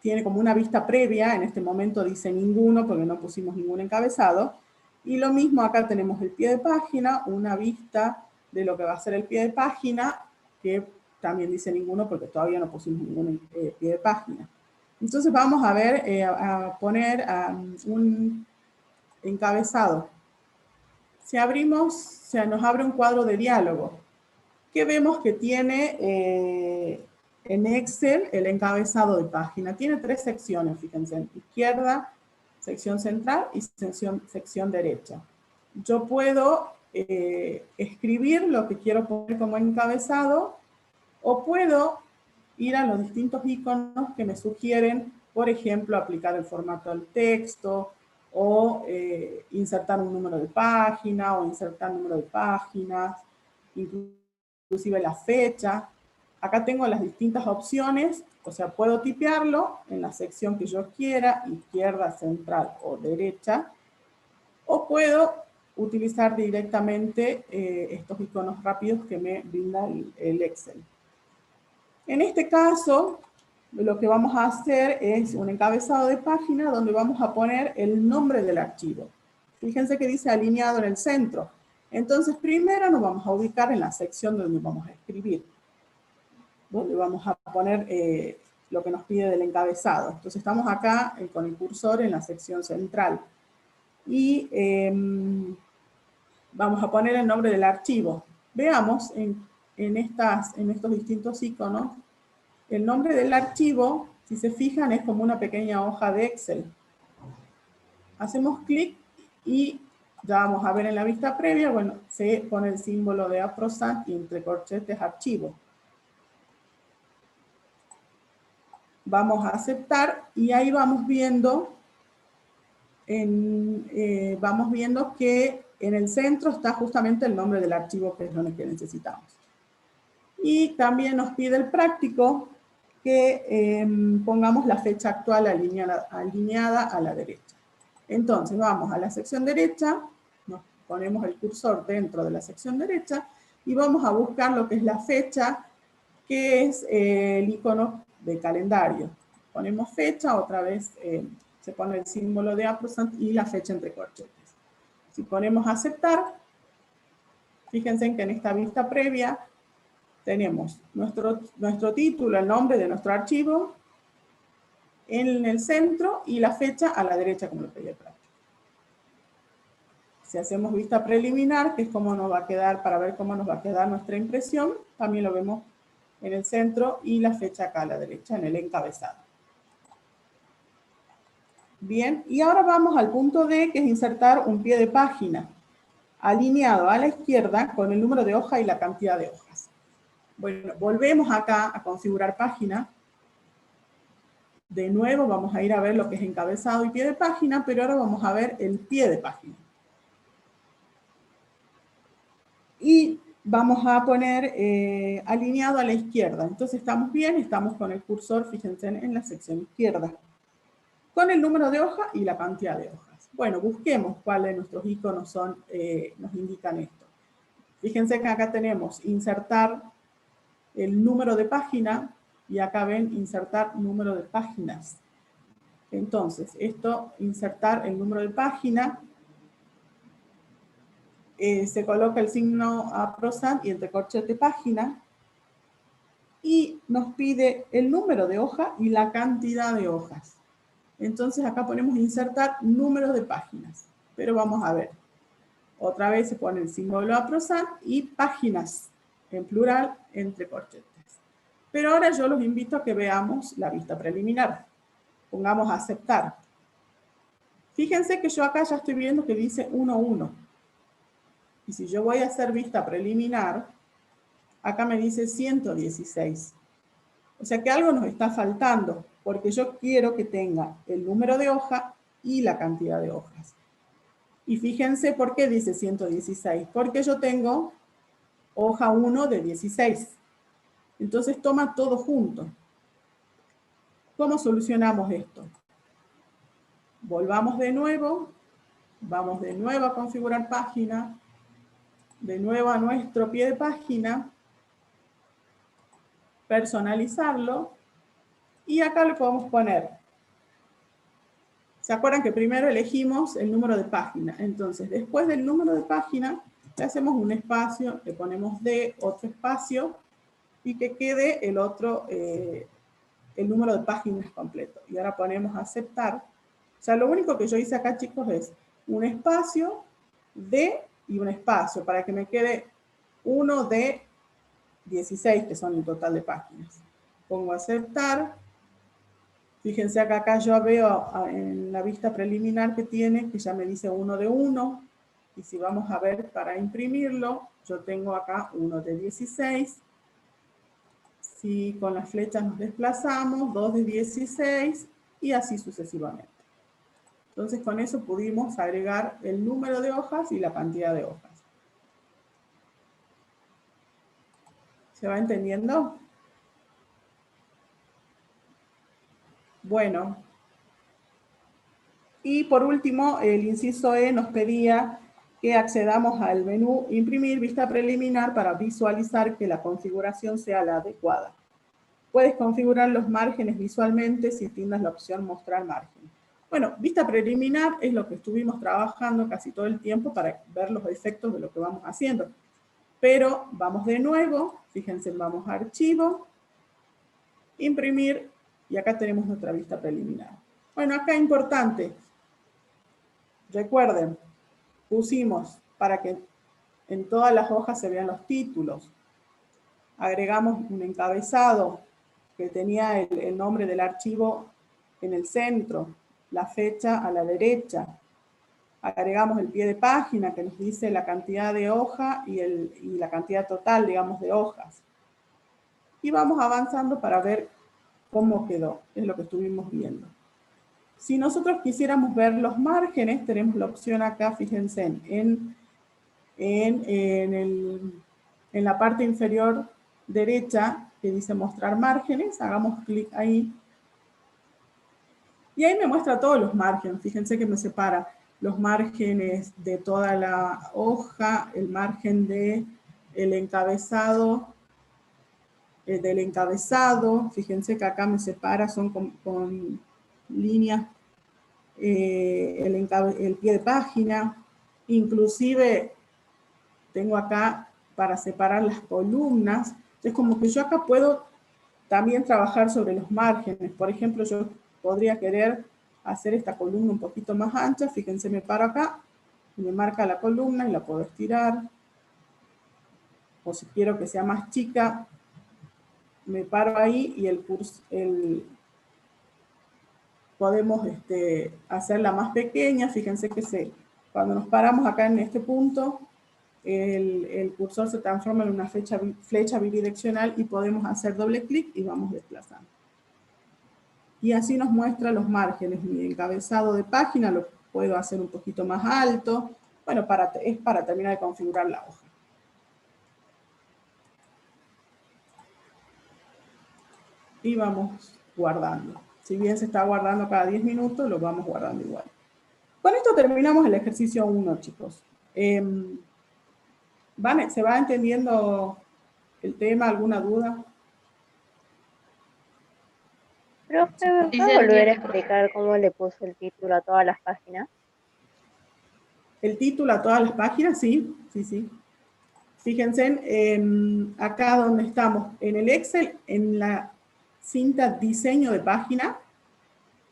tiene como una vista previa, en este momento dice ninguno porque no pusimos ningún encabezado, y lo mismo acá tenemos el pie de página, una vista de lo que va a ser el pie de página, que también dice ninguno porque todavía no pusimos ningún pie de página. Entonces vamos a ver, a poner un encabezado. Si abrimos, nos abre un cuadro de diálogo, que vemos que tiene en Excel el encabezado de página. Tiene 3 secciones, fíjense, izquierda, sección central y sección derecha. Yo puedo escribir lo que quiero poner como encabezado o puedo ir a los distintos iconos que me sugieren, por ejemplo, aplicar el formato del texto o insertar un número de página o insertar número de páginas, inclusive la fecha. Acá tengo las distintas opciones, o sea, puedo tipearlo en la sección que yo quiera, izquierda, central o derecha, o puedo utilizar directamente estos iconos rápidos que me brinda el Excel. En este caso, lo que vamos a hacer es un encabezado de página donde vamos a poner el nombre del archivo. Fíjense que dice alineado en el centro. Entonces, primero nos vamos a ubicar en la sección donde vamos a escribir, donde vamos a poner lo que nos pide del encabezado. Entonces, estamos acá con el cursor en la sección central. Y vamos a poner el nombre del archivo. Veamos en estos distintos iconos, el nombre del archivo, si se fijan, es como una pequeña hoja de Excel. Hacemos clic y ya vamos a ver en la vista previa, bueno, se pone el símbolo de ampersand y entre corchetes archivo. Vamos a aceptar y ahí vamos viendo, que en el centro está justamente el nombre del archivo que es lo que necesitamos. Y también nos pide el práctico que pongamos la fecha actual alineada a la derecha. Entonces vamos a la sección derecha, nos ponemos el cursor dentro de la sección derecha y vamos a buscar lo que es la fecha, que es el icono de calendario. Ponemos fecha, otra vez se pone el símbolo de ampersand y la fecha entre corchetes. Si ponemos aceptar, fíjense que en esta vista previa tenemos nuestro título, el nombre de nuestro archivo, en el centro y la fecha a la derecha como lo pedí práctico. Si hacemos vista preliminar, que es cómo nos va a quedar, para ver cómo nos va a quedar nuestra impresión, también lo vemos en el centro y la fecha acá a la derecha en el encabezado. Bien, y ahora vamos al punto D, que es insertar un pie de página, alineado a la izquierda con el número de hoja y la cantidad de hojas. Bueno, volvemos acá a configurar página. De nuevo vamos a ir a ver lo que es encabezado y pie de página, pero ahora vamos a ver el pie de página. Y vamos a poner alineado a la izquierda. Entonces estamos bien, estamos con el cursor, fíjense, en la sección izquierda, con el número de hoja y la cantidad de hojas. Bueno, busquemos cuáles de nuestros iconos son, nos indican esto. Fíjense que acá tenemos insertar el número de página y acá ven insertar número de páginas. Entonces, esto, insertar el número de página, se coloca el signo ampersand y entre corchete página y nos pide el número de hoja y la cantidad de hojas. Entonces acá ponemos insertar número de páginas, pero vamos a ver. Otra vez se pone el símbolo ampersand y páginas, en plural, entre corchetes. Pero ahora yo los invito a que veamos la vista preliminar. Pongamos aceptar. Fíjense que yo acá ya estoy viendo que dice 1.1. Y si yo voy a hacer vista preliminar, acá me dice 116. O sea que algo nos está faltando, porque yo quiero que tenga el número de hoja y la cantidad de hojas. Y fíjense por qué dice 116. Porque yo tengo hoja 1 de 16. Entonces toma todo junto. ¿Cómo solucionamos esto? Volvamos de nuevo. Vamos de nuevo a configurar página. De nuevo a nuestro pie de página. Personalizarlo. Y acá le podemos poner. ¿Se acuerdan que primero elegimos el número de página? Entonces, después del número de página, le hacemos un espacio, le ponemos D, otro espacio, y que quede el otro, el número de páginas completo. Y ahora ponemos aceptar. O sea, lo único que yo hice acá, chicos, es un espacio, D y un espacio, para que me quede uno de 16, que son el total de páginas. Pongo aceptar. Fíjense acá yo veo en la vista preliminar que tiene, que ya me dice 1 de 1. Y si vamos a ver para imprimirlo, yo tengo acá 1 de 16. Si con las flechas nos desplazamos, 2 de 16 y así sucesivamente. Entonces con eso pudimos agregar el número de hojas y la cantidad de hojas. ¿Se va entendiendo? Bueno. Y por último, el inciso E nos pedía que accedamos al menú Imprimir vista preliminar para visualizar que la configuración sea la adecuada. Puedes configurar los márgenes visualmente si tienes la opción Mostrar margen. Bueno, vista preliminar es lo que estuvimos trabajando casi todo el tiempo para ver los efectos de lo que vamos haciendo. Pero vamos de nuevo, fíjense, vamos a Archivo, Imprimir, y acá tenemos nuestra vista preliminar. Bueno, acá importante. Recuerden, pusimos para que en todas las hojas se vean los títulos. Agregamos un encabezado que tenía el nombre del archivo en el centro, la fecha a la derecha. Agregamos el pie de página que nos dice la cantidad de hoja y la cantidad total, digamos, de hojas. Y vamos avanzando para ver cómo quedó, es lo que estuvimos viendo. Si nosotros quisiéramos ver los márgenes, tenemos la opción acá, fíjense, en la parte inferior derecha, que dice mostrar márgenes, hagamos clic ahí. Y ahí me muestra todos los márgenes, fíjense que me separa los márgenes de toda la hoja, el margen del encabezado, fíjense que acá me separa, son con líneas, el pie de página, inclusive tengo acá para separar las columnas. Es como que yo acá puedo también trabajar sobre los márgenes. Por ejemplo, yo podría querer hacer esta columna un poquito más ancha. Fíjense, me paro acá y me marca la columna y la puedo estirar. O si quiero que sea más chica, me paro ahí y podemos hacerla más pequeña. Fíjense que cuando nos paramos acá en este punto, el cursor se transforma en una flecha bidireccional y podemos hacer doble clic y vamos desplazando. y así nos muestra los márgenes. Mi encabezado de página lo puedo hacer un poquito más alto. Bueno, es para terminar de configurar la hoja. Y vamos guardando. Si bien se está guardando cada 10 minutos, lo vamos guardando igual. Con esto terminamos el ejercicio 1, chicos. ¿Se va entendiendo el tema? ¿Alguna duda? Profe, ¿me puede volver a explicar cómo le puso el título a todas las páginas? ¿El título a todas las páginas? Sí, sí, sí. Fíjense, acá donde estamos, en el Excel, en la cinta diseño de página,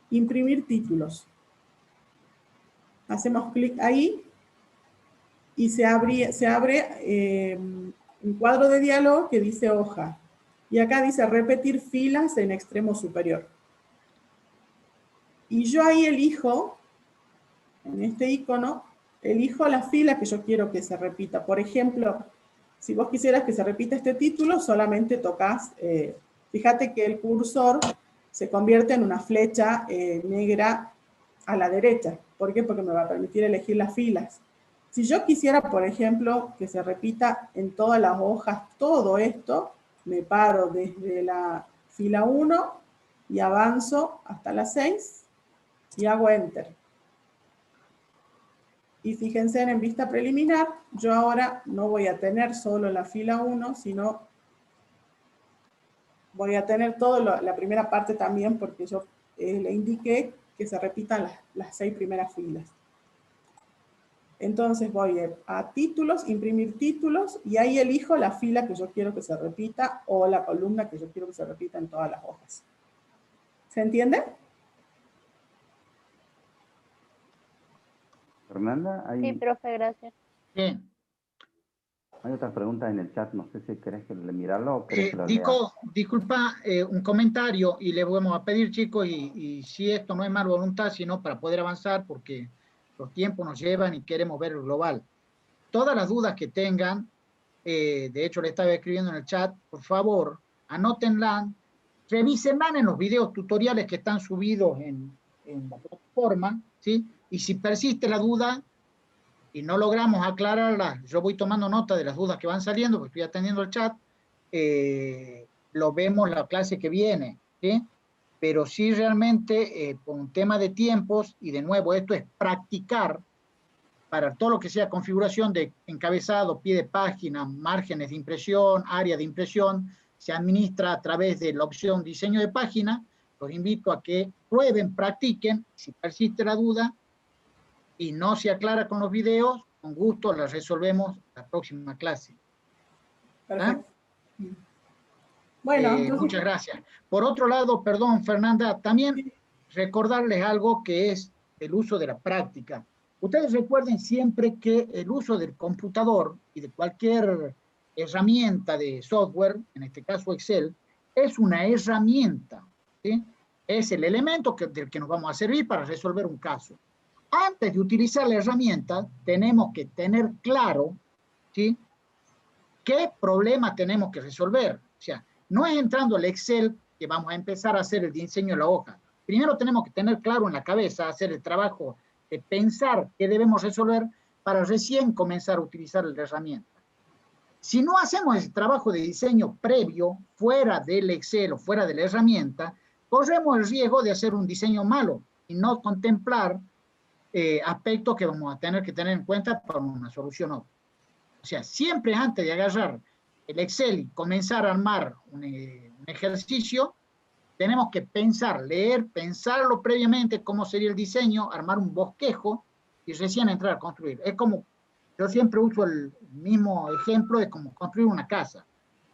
imprimir títulos. Hacemos clic ahí y se abre un cuadro de diálogo que dice hoja. Y acá dice repetir filas en extremo superior. Y yo ahí elijo, en este icono, elijo la fila que yo quiero que se repita. Por ejemplo, si vos quisieras que se repita este título, solamente tocas, fíjate que el cursor se convierte en una flecha negra a la derecha. ¿Por qué? Porque me va a permitir elegir las filas. Si yo quisiera, por ejemplo, que se repita en todas las hojas todo esto, me paro desde la fila 1 y avanzo hasta la 6 y hago Enter. Y fíjense en vista preliminar, yo ahora no voy a tener solo la fila 1, sino voy a tener toda la primera parte también, porque yo le indiqué que se repitan las 6 primeras filas. Entonces voy a títulos, imprimir títulos, y ahí elijo la fila que yo quiero que se repita, o la columna que yo quiero que se repita en todas las hojas. ¿Se entiende? Fernanda, Sí, profe, gracias. Bien. Hay otras preguntas en el chat, no sé si querés que le mirarlo o querés que lo lea. Disculpa, un comentario, y le vamos a pedir, chicos, y si esto no es mala voluntad, sino para poder avanzar, porque los tiempos nos llevan y queremos ver el global. Todas las dudas que tengan, de hecho le estaba escribiendo en el chat, por favor, anótenlas, revísenlas en los videos tutoriales que están subidos en la plataforma, ¿sí? Y si persiste la duda y no logramos aclararla, yo voy tomando nota de las dudas que van saliendo, porque estoy atendiendo el chat, lo vemos la clase que viene, ¿sí? Pero sí realmente, por un tema de tiempos, y de nuevo, esto es practicar para todo lo que sea configuración de encabezado, pie de página, márgenes de impresión, área de impresión, se administra a través de la opción diseño de página. Los invito a que prueben, practiquen, si persiste la duda, y no se aclara con los videos, con gusto la resolvemos la próxima clase. Perfecto. Bueno, entonces... muchas gracias. Por otro lado, perdón, Fernanda, también recordarles algo que es el uso de la práctica. Ustedes recuerden siempre que el uso del computador y de cualquier herramienta de software, en este caso Excel, es una herramienta, ¿sí? Es el elemento del que nos vamos a servir para resolver un caso. Antes de utilizar la herramienta, tenemos que tener claro, ¿sí?, qué problema tenemos que resolver. O sea, no es entrando al Excel que vamos a empezar a hacer el diseño de la hoja. Primero tenemos que tener claro en la cabeza, hacer el trabajo de pensar qué debemos resolver para recién comenzar a utilizar la herramienta. Si no hacemos ese trabajo de diseño previo, fuera del Excel o fuera de la herramienta, corremos el riesgo de hacer un diseño malo y no contemplar aspectos que vamos a tener que tener en cuenta para una solución óptima. O sea, siempre antes de agarrar el Excel y comenzar a armar un ejercicio, tenemos que pensar, leer, pensarlo previamente, cómo sería el diseño, armar un bosquejo y recién entrar a construir. Es como, yo siempre uso el mismo ejemplo de cómo construir una casa.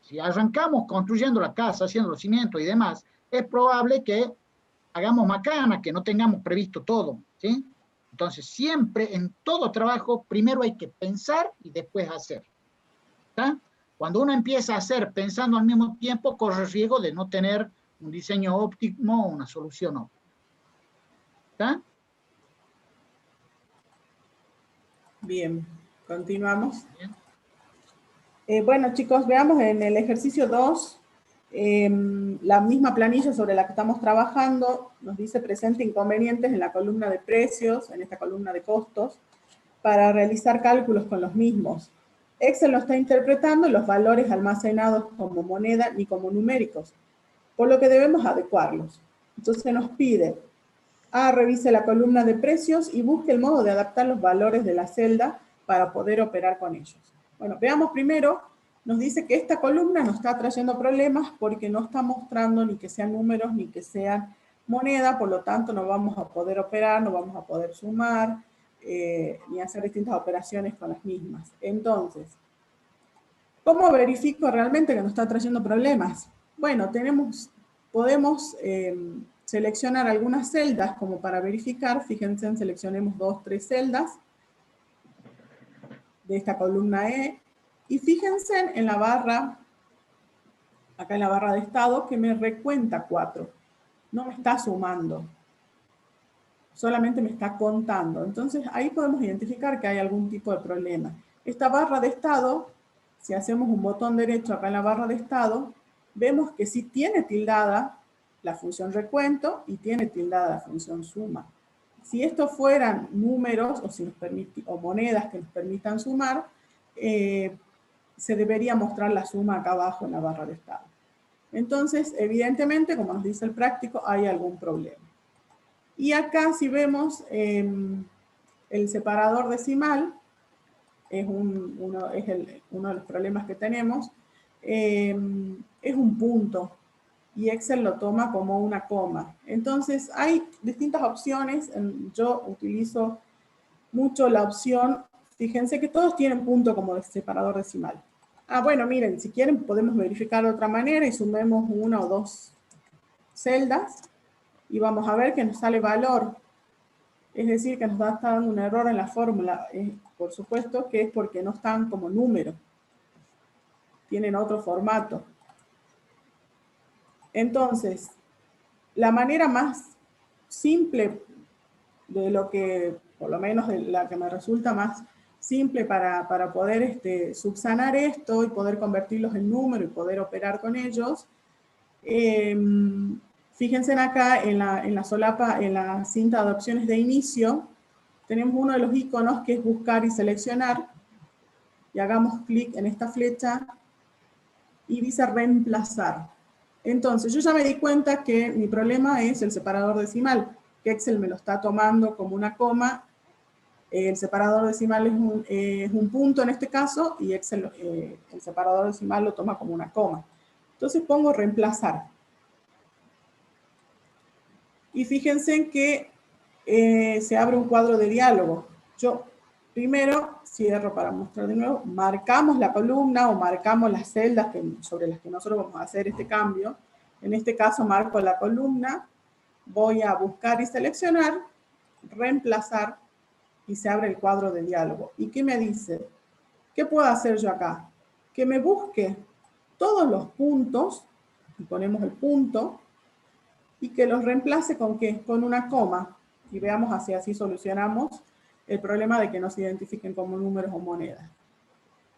Si arrancamos construyendo la casa, haciendo los cimientos y demás, es probable que hagamos macana, que no tengamos previsto todo, ¿sí? Entonces, siempre en todo trabajo, primero hay que pensar y después hacer. ¿Está? Cuando uno empieza a hacer pensando al mismo tiempo, corre el riesgo de no tener un diseño óptimo o una solución óptima. ¿Está? Bien, continuamos. Bien. Bueno, chicos, veamos en el ejercicio 2. La misma planilla sobre la que estamos trabajando nos dice presenta inconvenientes en la columna de precios, en esta columna de costos, para realizar cálculos con los mismos. Excel no está interpretando los valores almacenados como moneda ni como numéricos, por lo que debemos adecuarlos. Entonces nos pide, revise la columna de precios y busque el modo de adaptar los valores de la celda para poder operar con ellos. Bueno, veamos primero, nos dice que esta columna nos está trayendo problemas porque no está mostrando ni que sean números ni que sean moneda, por lo tanto no vamos a poder operar, no vamos a poder sumar, ni hacer distintas operaciones con las mismas. Entonces, ¿cómo verifico realmente que nos está trayendo problemas? Bueno, podemos seleccionar algunas celdas como para verificar. Fíjense, seleccionemos 2, 3 celdas de esta columna E. Y fíjense en la barra, acá en la barra de estado, que me recuenta 4. No me está sumando. Solamente me está contando. Entonces, ahí podemos identificar que hay algún tipo de problema. Esta barra de estado, si hacemos un botón derecho acá en la barra de estado, vemos que sí tiene tildada la función recuento y tiene tildada la función suma. Si estos fueran números o monedas que nos permitan sumar, se debería mostrar la suma acá abajo en la barra de estado. Entonces, evidentemente, como nos dice el práctico, hay algún problema. Y acá, si vemos, el separador decimal es uno de los problemas que tenemos. Es un punto y Excel lo toma como una coma. Entonces, hay distintas opciones. Yo utilizo mucho la opción, fíjense que todos tienen punto como separador decimal. Bueno, miren, si quieren podemos verificar de otra manera y sumemos 1 o 2 celdas y vamos a ver que nos sale valor. Es decir, que nos está dando un error en la fórmula. Por supuesto que es porque no están como número. Tienen otro formato. Entonces, la manera más simple de lo que, por lo menos de la que me resulta más simple para poder subsanar esto y poder convertirlos en número y poder operar con ellos, fíjense acá en la solapa, en la cinta de opciones de inicio, tenemos uno de los iconos que es buscar y seleccionar, y hagamos clic en esta flecha y dice reemplazar. Entonces, yo ya me di cuenta que mi problema es el separador decimal, que Excel me lo está tomando como una coma. El separador decimal es un punto en este caso, y Excel, el separador decimal lo toma como una coma. Entonces pongo reemplazar. Y fíjense en que se abre un cuadro de diálogo. Yo primero cierro para mostrar de nuevo, marcamos la columna o marcamos las celdas sobre las que nosotros vamos a hacer este cambio. En este caso marco la columna, voy a buscar y seleccionar, reemplazar, y se abre el cuadro de diálogo. ¿Y qué me dice? ¿Qué puedo hacer yo acá? Que me busque todos los puntos, y ponemos el punto, y que los reemplace ¿con qué? Con una coma. Y veamos así solucionamos el problema de que no se identifiquen como números o monedas.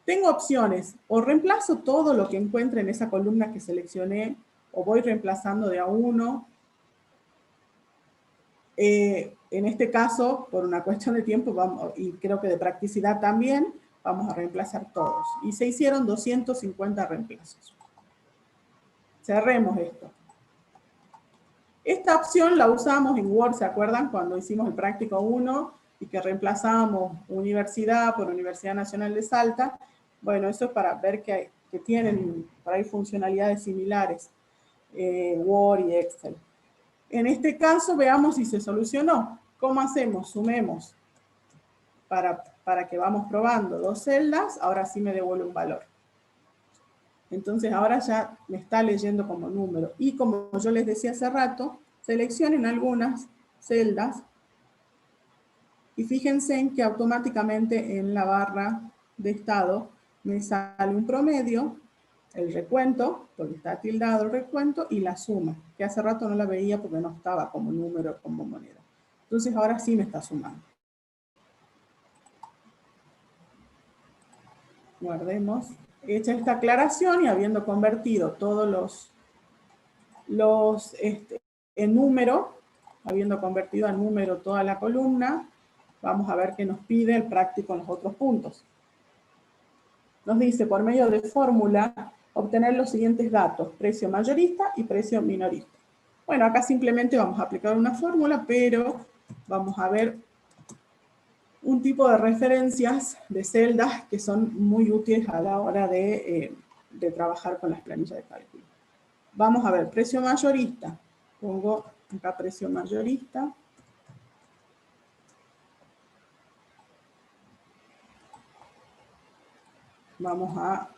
Tengo opciones, o reemplazo todo lo que encuentre en esa columna que seleccioné, o voy reemplazando de a uno. En este caso, por una cuestión de tiempo, y creo que de practicidad también, vamos a reemplazar todos. Y se hicieron 250 reemplazos. Cerremos esto. Esta opción la usamos en Word, ¿se acuerdan? Cuando hicimos el práctico 1 y que reemplazamos universidad por Universidad Nacional de Salta. Bueno, eso es para ver que tienen por ahí funcionalidades similares, Word y Excel. En este caso, veamos si se solucionó. ¿Cómo hacemos? Sumemos para que vamos probando 2 celdas, ahora sí me devuelve un valor. Entonces ahora ya me está leyendo como número. Y como yo les decía hace rato, seleccionen algunas celdas y fíjense en que automáticamente en la barra de estado me sale un promedio, el recuento, porque está tildado el recuento, y la suma, que hace rato no la veía porque no estaba como número, como moneda. Entonces ahora sí me está sumando. Guardemos. Hecha esta aclaración y habiendo convertido todos en número, habiendo convertido a número toda la columna, vamos a ver qué nos pide el práctico en los otros puntos. Nos dice, por medio de fórmula, obtener los siguientes datos, precio mayorista y precio minorista. Bueno, acá simplemente vamos a aplicar una fórmula, pero vamos a ver un tipo de referencias de celdas que son muy útiles a la hora de trabajar con las planillas de cálculo. Vamos a ver, precio mayorista. Pongo acá precio mayorista. Vamos a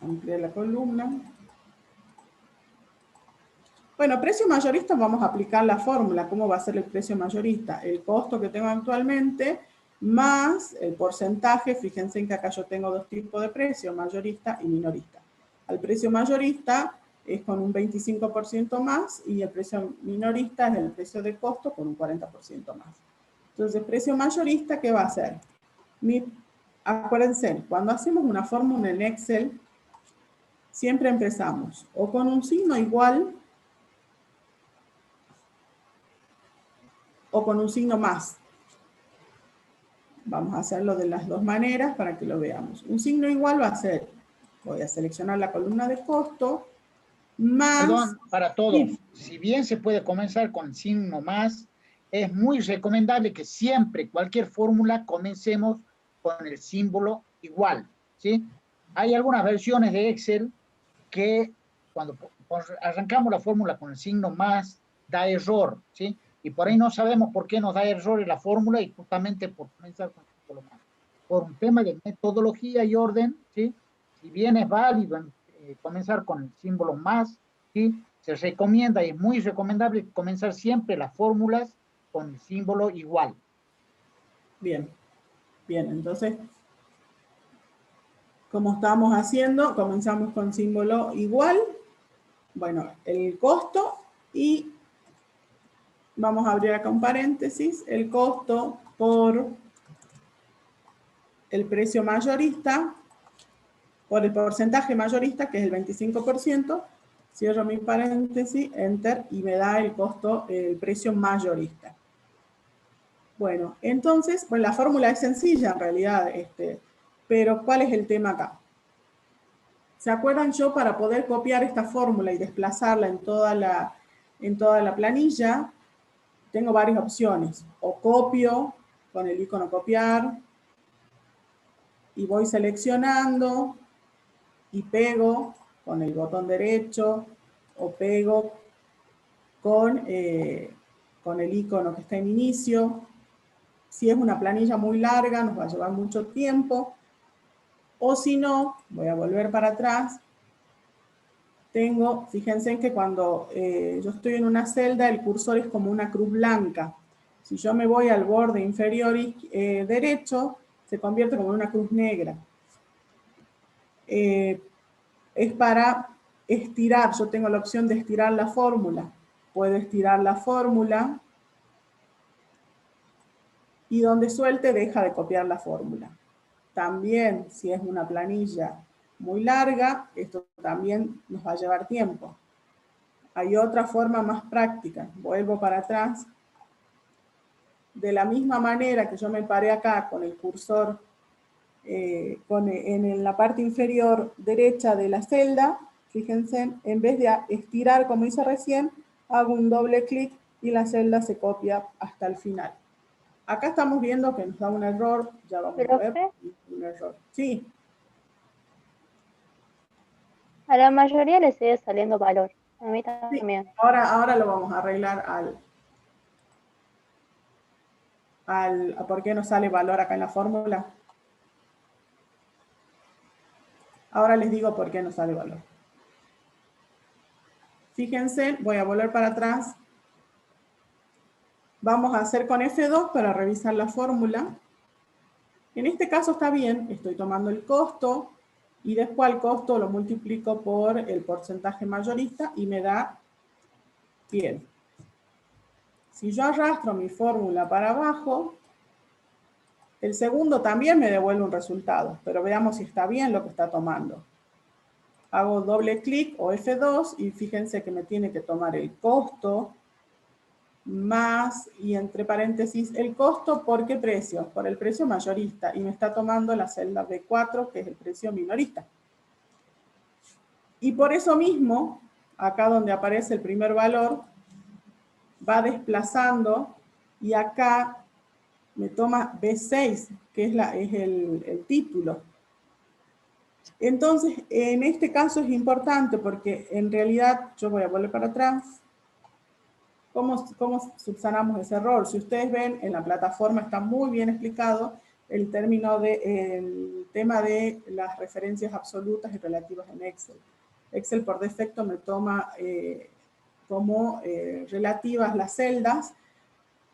ampliar la columna. Bueno, precio mayorista vamos a aplicar la fórmula. ¿Cómo va a ser el precio mayorista? El costo que tengo actualmente más el porcentaje. Fíjense en que acá yo tengo dos tipos de precio, mayorista y minorista. Al precio mayorista es con un 25% más y el precio minorista es el precio de costo con un 40% más. Entonces, el precio mayorista, ¿qué va a hacer? Acuérdense, cuando hacemos una fórmula en Excel, siempre empezamos o con un signo igual o con un signo más. Vamos a hacerlo de las dos maneras para que lo veamos. Un signo igual va a ser, voy a seleccionar la columna de costo, más... Perdón, para todos, si bien se puede comenzar con signo más, es muy recomendable que siempre, cualquier fórmula, comencemos con el símbolo igual, ¿sí? Hay algunas versiones de Excel que cuando arrancamos la fórmula con el signo más, da error, ¿sí? Y por ahí no sabemos por qué nos da error en la fórmula y justamente por comenzar con el símbolo más. Por un tema de metodología y orden, ¿sí? Si bien es válido comenzar con el símbolo más, ¿sí? Se recomienda y es muy recomendable comenzar siempre las fórmulas con el símbolo igual. Bien, bien, entonces, como estamos haciendo, comenzamos con símbolo igual, bueno, el costo y vamos a abrir acá un paréntesis, el costo por el precio mayorista, por el porcentaje mayorista, que es el 25%, cierro mi paréntesis, enter, y me da el costo, el precio mayorista. Bueno, entonces, bueno, la fórmula es sencilla en realidad, pero ¿cuál es el tema acá? ¿Se acuerdan? Yo para poder copiar esta fórmula y desplazarla en toda la planilla, tengo varias opciones. O copio con el icono copiar y voy seleccionando y pego con el botón derecho o pego con el icono que está en inicio. Si es una planilla muy larga, nos va a llevar mucho tiempo. O si no, voy a volver para atrás. Fíjense en que cuando yo estoy en una celda, el cursor es como una cruz blanca. Si yo me voy al borde inferior derecho, se convierte como en una cruz negra. Es para estirar. Yo tengo la opción de estirar la fórmula. Puedo estirar la fórmula y donde suelte deja de copiar la fórmula. También, si es una planilla muy larga, esto también nos va a llevar tiempo. Hay otra forma más práctica. Vuelvo para atrás. De la misma manera que yo me paré acá con el cursor en la parte inferior derecha de la celda, fíjense, en vez de estirar como hice recién, hago un doble clic y la celda se copia hasta el final. Acá estamos viendo que nos da un error, ya vamos a ver un error. Sí. A la mayoría le sigue saliendo valor. A mí también. Sí. Ahora lo vamos a arreglar ¿por qué no sale valor acá en la fórmula? Ahora les digo por qué no sale valor. Fíjense, voy a volver para atrás. Vamos a hacer con F2 para revisar la fórmula. En este caso está bien, estoy tomando el costo y después el costo lo multiplico por el porcentaje mayorista y me da bien. Si yo arrastro mi fórmula para abajo, el segundo también me devuelve un resultado, pero veamos si está bien lo que está tomando. hago doble clic o F2 y fíjense que me tiene que tomar el costo más, y entre paréntesis, el costo ¿por qué precio? Por el precio mayorista, y me está tomando la celda B4, que es el precio minorista. Y por eso mismo, acá donde aparece el primer valor, va desplazando, y acá me toma B6, que es el título. Entonces, en este caso es importante porque en realidad, yo voy a volver para atrás. ¿Cómo subsanamos ese error? Si ustedes ven, en la plataforma está muy bien explicado el tema de las referencias absolutas y relativas en Excel. Excel por defecto me toma como relativas las celdas,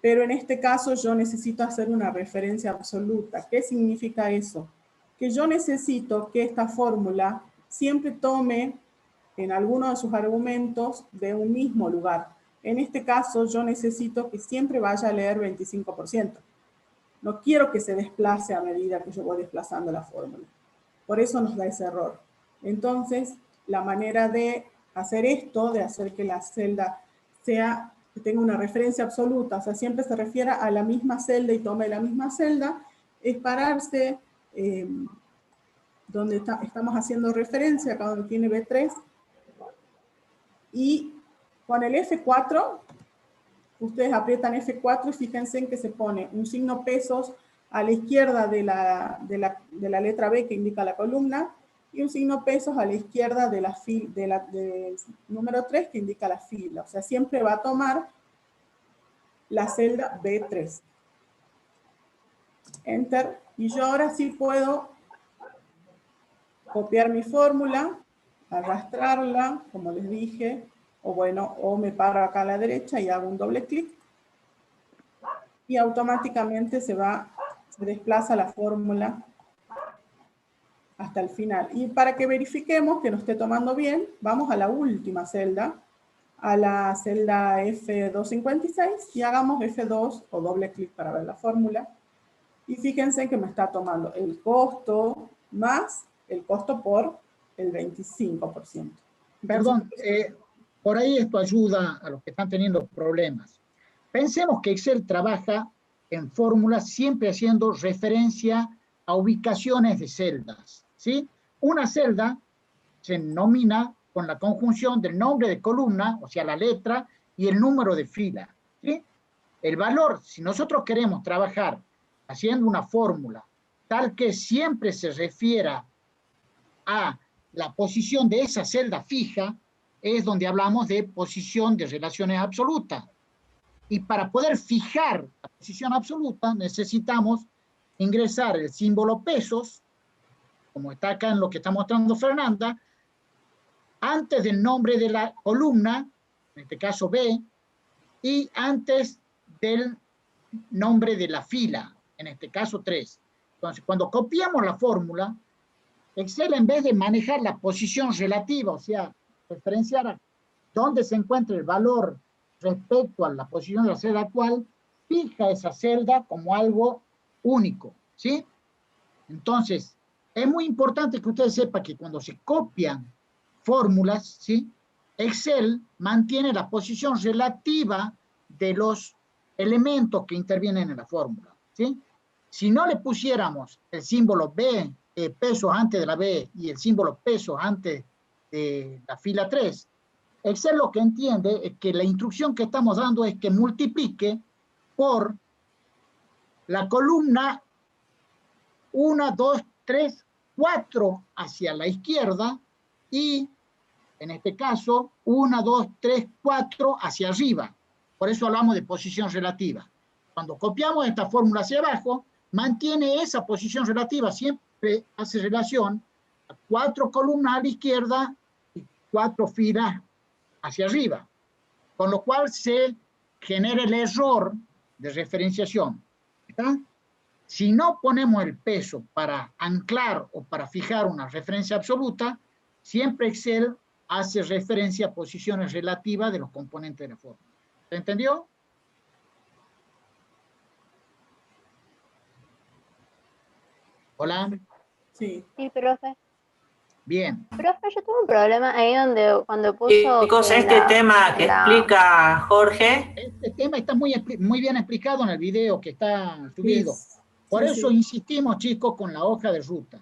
pero en este caso yo necesito hacer una referencia absoluta. ¿Qué significa eso? Que yo necesito que esta fórmula siempre tome en alguno de sus argumentos de un mismo lugar. En este caso, yo necesito que siempre vaya a leer 25%. No quiero que se desplace a medida que yo voy desplazando la fórmula. Por eso nos da ese error. Entonces, la manera de hacer esto, de hacer que la celda que tenga una referencia absoluta, o sea, siempre se refiera a la misma celda y tome la misma celda, es pararse donde estamos haciendo referencia, acá donde tiene B3, y con el F4, ustedes aprietan F4 y fíjense en que se pone un signo pesos a la izquierda de la letra B que indica la columna y un signo pesos a la izquierda del número 3 que indica la fila. O sea, siempre va a tomar la celda B3. Enter. Y yo ahora sí puedo copiar mi fórmula, arrastrarla, como les dije, o me paro acá a la derecha y hago un doble clic y automáticamente se desplaza la fórmula hasta el final. Y para que verifiquemos que nos esté tomando bien, vamos a la última celda, a la celda F256 y hagamos F2 o doble clic para ver la fórmula. Y fíjense que me está tomando el costo más el costo por el 25%. Perdón, por ahí esto ayuda a los que están teniendo problemas. Pensemos que Excel trabaja en fórmulas siempre haciendo referencia a ubicaciones de celdas, ¿sí? Una celda se nomina con la conjunción del nombre de columna, o sea, la letra, y el número de fila, ¿sí? El valor, si nosotros queremos trabajar haciendo una fórmula tal que siempre se refiera a la posición de esa celda fija, es donde hablamos de posición de relaciones absolutas. Y para poder fijar la posición absoluta necesitamos ingresar el símbolo pesos, como está acá en lo que está mostrando Fernanda, antes del nombre de la columna, en este caso B, y antes del nombre de la fila, en este caso 3. Entonces, cuando copiamos la fórmula, Excel, en vez de manejar la posición relativa, o sea, referenciar a dónde se encuentra el valor respecto a la posición de la celda actual, fija esa celda como algo único, ¿sí? Entonces, es muy importante que ustedes sepan que cuando se copian fórmulas, ¿sí? Excel mantiene la posición relativa de los elementos que intervienen en la fórmula, ¿sí? Si no le pusiéramos el símbolo B, pesos antes de la B y el símbolo pesos antes de la fila 3, Excel lo que entiende es que la instrucción que estamos dando es que multiplique por la columna 1, 2, 3, 4 hacia la izquierda y, en este caso, 1, 2, 3, 4 hacia arriba. Por eso hablamos de posición relativa. Cuando copiamos esta fórmula hacia abajo, mantiene esa posición relativa, siempre hace relación a 4 columnas a la izquierda y 4 filas hacia arriba, con lo cual se genera el error de referenciación. ¿Está? Si no ponemos el peso para anclar o para fijar una referencia absoluta, siempre Excel hace referencia a posiciones relativas de los componentes de la fórmula. ¿Se entendió? Hola. Sí. Sí, profe. Bien. Profe, yo tuve un problema ahí cuando puso... Chicos, este tema que explica Jorge... Este tema está muy bien explicado en el video que está subido. Por eso insistimos, chicos, con la hoja de ruta.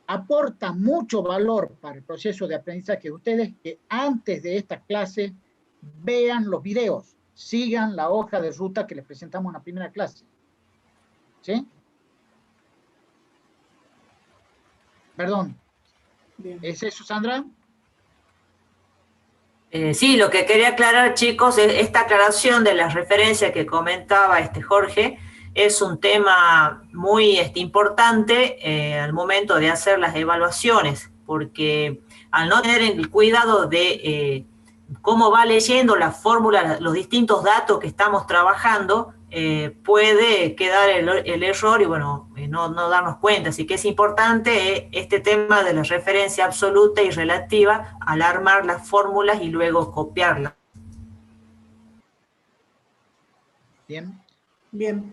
Aporta mucho valor para el proceso de aprendizaje de ustedes que antes de esta clase vean los videos, sigan la hoja de ruta que les presentamos en la primera clase. ¿Sí? Perdón. Bien. ¿Es eso, Sandra? Sí, lo que quería aclarar, chicos, es esta aclaración de las referencias que comentaba Jorge, es un tema muy importante al momento de hacer las evaluaciones, porque al no tener el cuidado de cómo va leyendo la fórmula, los distintos datos que estamos trabajando, puede quedar el error y bueno, no darnos cuenta. Así que es importante este tema de la referencia absoluta y relativa al armar las fórmulas y luego copiarlas. Bien. Bien.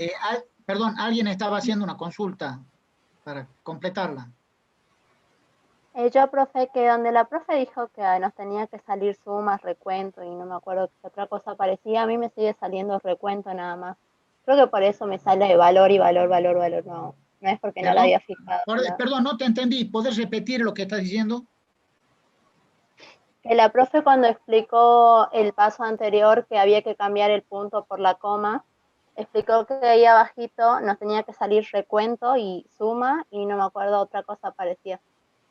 Perdón, alguien estaba haciendo una consulta para completarla. Yo, profe, que donde la profe dijo que nos tenía que salir sumas, recuento, y no me acuerdo qué otra cosa parecía, a mí me sigue saliendo recuento nada más. Creo que por eso me sale de valor y valor, no es porque no la había fijado. Perdón, no te entendí. ¿Podés repetir lo que estás diciendo? Que la profe cuando explicó el paso anterior que había que cambiar el punto por la coma, explicó que ahí abajito nos tenía que salir recuento y suma, y no me acuerdo otra cosa parecía.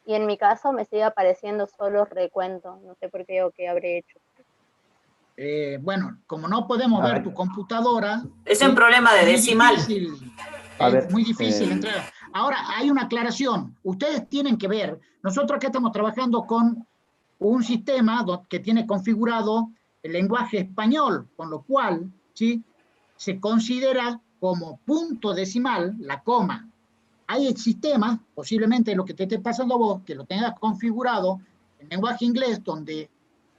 Y en mi caso me sigue apareciendo solo recuento, no sé por qué o qué habré hecho. Bueno, como no podemos ver tu computadora... Es un problema de decimal. Es muy difícil entregar. Ahora, hay una aclaración. Ustedes tienen que ver, nosotros acá estamos trabajando con un sistema que tiene configurado el lenguaje español, con lo cual, ¿sí?, se considera como punto decimal la coma. Hay sistemas, posiblemente lo que te esté pasando a vos, que lo tengas configurado en lenguaje inglés, donde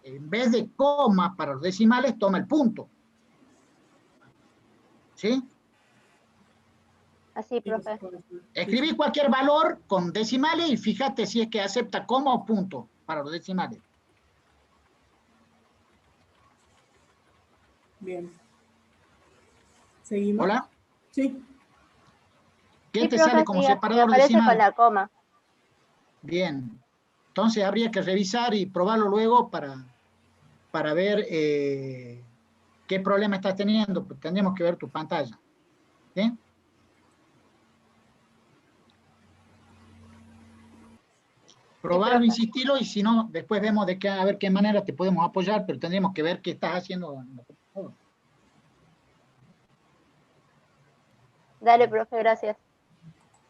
en vez de coma para los decimales, toma el punto. ¿Sí? Así, profe. Escribí cualquier valor con decimales y fíjate si es que acepta coma o punto para los decimales. Bien. ¿Seguimos? ¿Hola? Sí. ¿Qué te sale como separador decimal? Con la coma. Bien. Entonces habría que revisar y probarlo luego para ver qué problema estás teniendo. Pues tendríamos que ver tu pantalla. ¿Sí? Probarlo, insistirlo, y si no, después vemos a ver qué manera te podemos apoyar, pero tendríamos que ver qué estás haciendo. Dale, profe, gracias.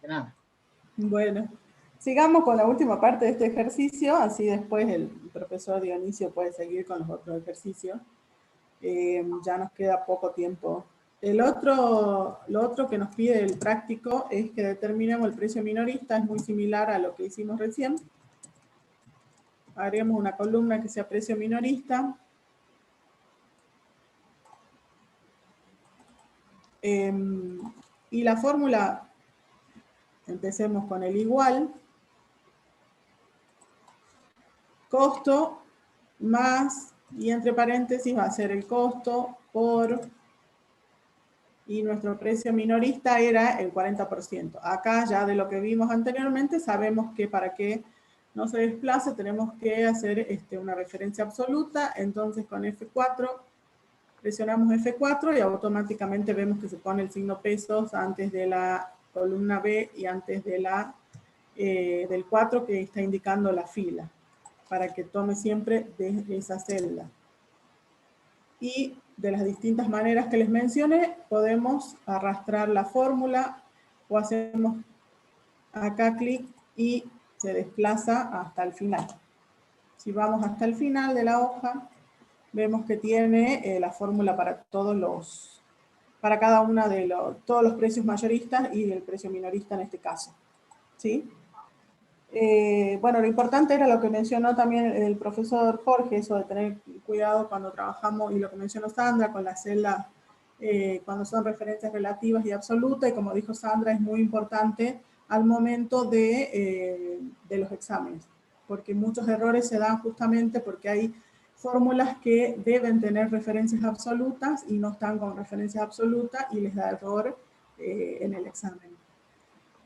De nada. Bueno, sigamos con la última parte de este ejercicio, así después el profesor Dionisio puede seguir con los otros ejercicios. Ya nos queda poco tiempo. Lo otro que nos pide el práctico es que determinemos el precio minorista, es muy similar a lo que hicimos recién. Haremos una columna que sea precio minorista. Y la fórmula, empecemos con el igual. Costo más, y entre paréntesis va a ser el costo por, y nuestro precio minorista era el 40%. Acá ya de lo que vimos anteriormente sabemos que para que no se desplace tenemos que hacer una referencia absoluta, entonces con F4 presionamos F4 y automáticamente vemos que se pone el signo pesos antes de la columna B y antes de del 4 que está indicando la fila, para que tome siempre de esa celda. Y de las distintas maneras que les mencioné, podemos arrastrar la fórmula o hacemos acá clic y se desplaza hasta el final. Si vamos hasta el final de la hoja, vemos que tiene la fórmula para para cada una de todos los precios mayoristas y el precio minorista en este caso. ¿Sí? Bueno, lo importante era lo que mencionó también el profesor Jorge, eso de tener cuidado cuando trabajamos, y lo que mencionó Sandra con las celdas, cuando son referencias relativas y absolutas, y como dijo Sandra, es muy importante al momento de los exámenes, porque muchos errores se dan justamente porque hay fórmulas que deben tener referencias absolutas y no están con referencias absolutas y les da error en el examen.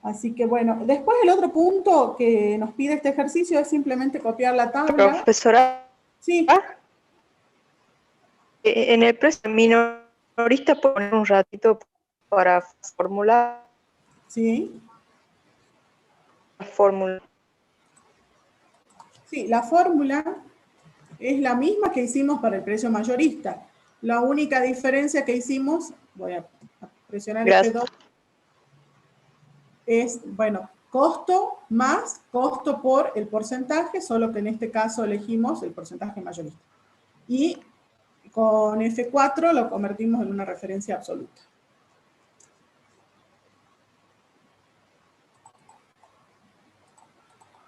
Así que bueno, después el otro punto que nos pide este ejercicio es simplemente copiar la tabla. Profesora. Sí. En el préstamo minorista poner un ratito para formular. Sí. La fórmula. Sí, la fórmula es la misma que hicimos para el precio mayorista. La única diferencia que hicimos, voy a presionar F2, es, bueno, costo más costo por el porcentaje, solo que en este caso elegimos el porcentaje mayorista. Y con F4 lo convertimos en una referencia absoluta.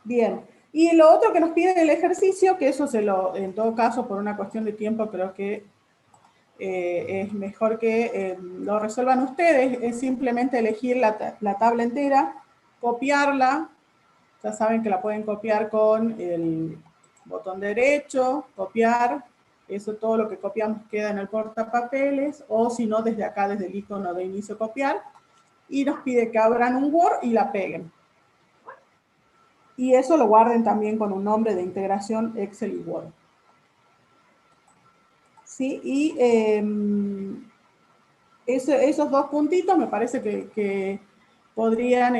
Bien, y lo otro que nos pide el ejercicio, que eso en todo caso, por una cuestión de tiempo, creo que es mejor que lo resuelvan ustedes, es simplemente elegir la tabla entera, copiarla, ya saben que la pueden copiar con el botón derecho, copiar, eso todo lo que copiamos queda en el portapapeles, o si no, desde acá, desde el icono de inicio copiar, y nos pide que abran un Word y la peguen. Y eso lo guarden también con un nombre de integración Excel y Word. ¿Sí? Y esos dos puntitos me parece que podrían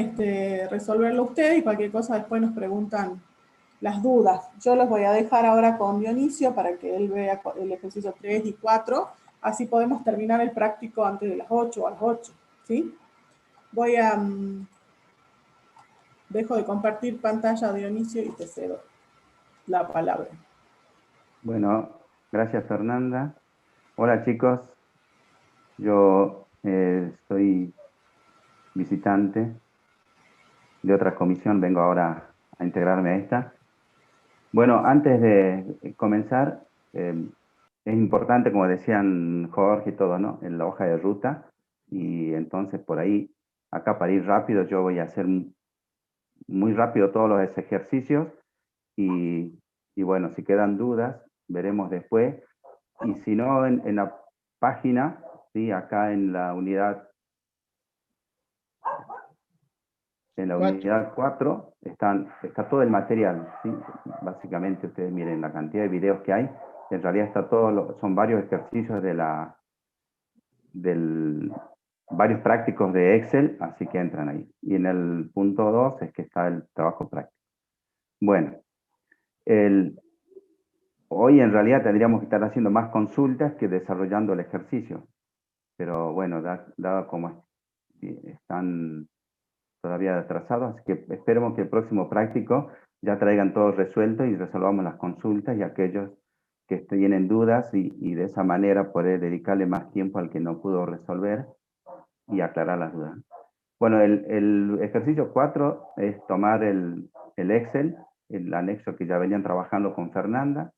resolverlo ustedes y cualquier cosa después nos preguntan las dudas. Yo los voy a dejar ahora con Dionisio para que él vea el ejercicio 3 y 4. Así podemos terminar el práctico antes de las 8 o a las 8. ¿Sí? Voy a... dejo de compartir pantalla, Dionisio, y te cedo la palabra. Bueno, gracias Fernanda. Hola chicos, yo soy visitante de otra comisión, vengo ahora a integrarme a esta. Bueno, antes de comenzar, es importante, como decían Jorge y todo, ¿no? En la hoja de ruta, y entonces por ahí, acá para ir rápido, yo voy a hacer muy rápido todos los ejercicios, y bueno, si quedan dudas, veremos después. Y si no, en la página, ¿sí? Acá en la unidad 4 está todo el material, ¿sí? Básicamente ustedes miren la cantidad de videos que hay, en realidad está todo, son varios ejercicios varios prácticos de Excel, así que entran ahí. Y en el punto 2 es que está el trabajo práctico. Bueno, hoy en realidad tendríamos que estar haciendo más consultas que desarrollando el ejercicio, pero bueno, dado como están todavía atrasados, así que esperemos que el próximo práctico ya traigan todo resuelto y resolvamos las consultas y aquellos que tienen dudas y de esa manera poder dedicarle más tiempo al que no pudo resolver y aclarar las dudas. Bueno, el ejercicio 4 es tomar el Excel, el anexo que ya venían trabajando con Fernanda,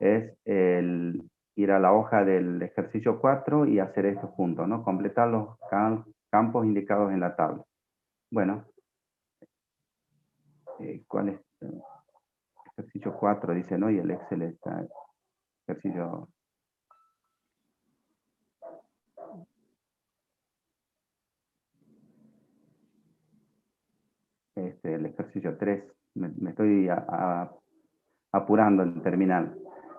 es ir a la hoja del ejercicio 4 y hacer esto juntos, ¿no? Completar los campos indicados en la tabla. Bueno, ¿cuál es? Ejercicio 4 dice, ¿no? Y el Excel está ejercicio... el ejercicio 3, me estoy apurando en terminar.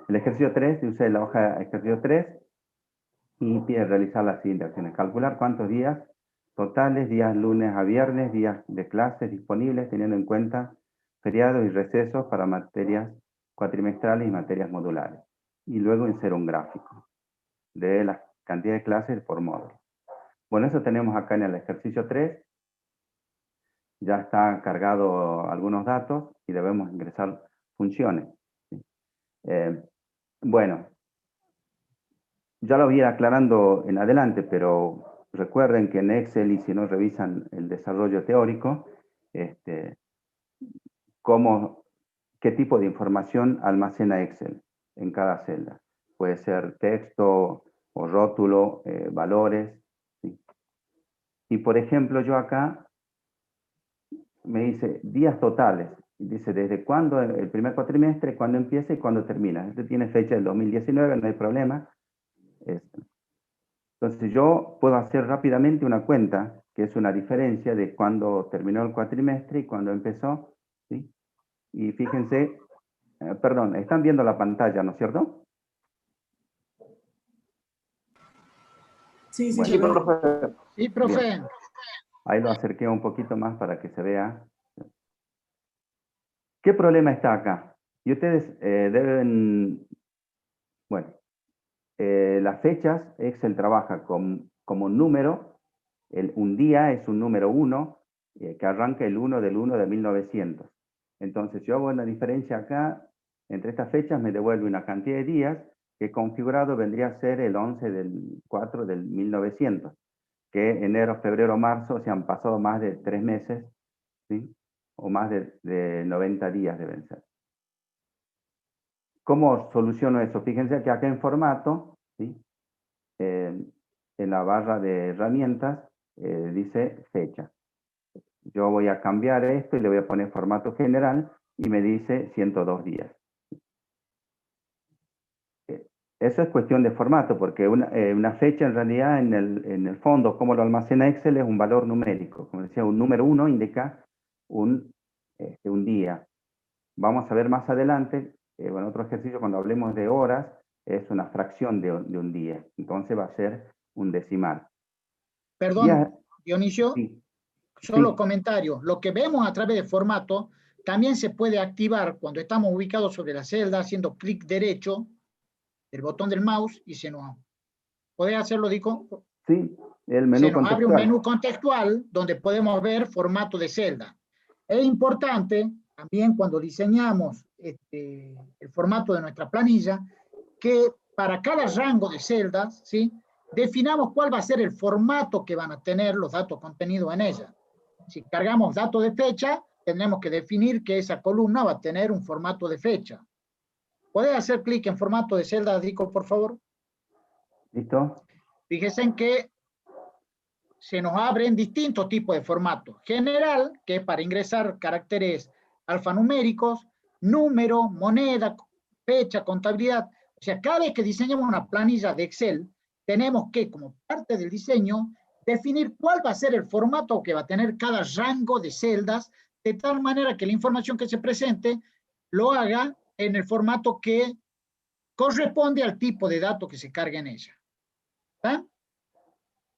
El ejercicio 3, dice la hoja ejercicio 3 y pide realizar las siguientes acciones. Calcular cuántos días totales, días lunes a viernes, días de clases disponibles, teniendo en cuenta feriados y recesos para materias cuatrimestrales y materias modulares. Y luego inserir un gráfico de la cantidad de clases por módulo. Bueno, eso tenemos acá en el ejercicio 3. Ya está cargado algunos datos y debemos ingresar funciones. Bueno, ya lo voy a ir aclarando en adelante, pero recuerden que en Excel, y si no revisan el desarrollo teórico, qué tipo de información almacena Excel en cada celda. Puede ser texto o rótulo, valores. ¿Sí? Y por ejemplo, yo acá me dice días totales. Dice desde cuándo, el primer cuatrimestre, cuándo empieza y cuándo termina. Este tiene fecha del 2019, no hay problema. Entonces yo puedo hacer rápidamente una cuenta, que es una diferencia de cuándo terminó el cuatrimestre y cuándo empezó, ¿sí? Y fíjense, perdón, están viendo la pantalla, ¿no es cierto? Sí, sí, bueno, sí, profe. Sí, profe. Bien. Ahí lo acerqué un poquito más para que se vea. ¿Qué problema está acá? Y ustedes deben, bueno, las fechas, Excel trabaja como un número, un día es un número 1, que arranca el 1 del 1 de 1900. Entonces yo hago una diferencia acá, entre estas fechas me devuelve una cantidad de días, que configurado vendría a ser el 11 del 4 del 1900, que enero, febrero, marzo, se han pasado más de 3 meses, ¿sí? O más de 90 días deben ser. ¿Cómo soluciono eso? Fíjense que acá en formato, ¿sí? En la barra de herramientas, dice fecha. Yo voy a cambiar esto y le voy a poner formato general y me dice 102 días. Eso es cuestión de formato, porque una fecha en realidad en el fondo, como lo almacena Excel, es un valor numérico. Como decía, un número 1 indica un día. Vamos a ver más adelante, bueno, otro ejercicio cuando hablemos de horas, es una fracción de un día. Entonces va a ser un decimal. Perdón, Dionisio, sí, solo sí. comentario. Lo que vemos a través de formato también se puede activar cuando estamos ubicados sobre la celda haciendo clic derecho del botón del mouse y se nos... ¿Podés hacerlo, Dico? Sí, el menú se nos contextual. abre un menú contextual donde podemos ver formato de celda. Es importante también cuando diseñamos el formato de nuestra planilla que para cada rango de celdas, ¿sí?, definamos cuál va a ser el formato que van a tener los datos contenidos en ella. Si cargamos datos de fecha, tendremos que definir que esa columna va a tener un formato de fecha. ¿Puedes hacer clic en formato de celda, Dico, por favor? ¿Listo? Fíjense en que se nos abren distintos tipos de formatos. General, que es para ingresar caracteres alfanuméricos, número, moneda, fecha, contabilidad. O sea, cada vez que diseñamos una planilla de Excel, tenemos que, como parte del diseño, definir cuál va a ser el formato que va a tener cada rango de celdas, de tal manera que la información que se presente lo haga en el formato que corresponde al tipo de dato que se carga en ella. ¿Está?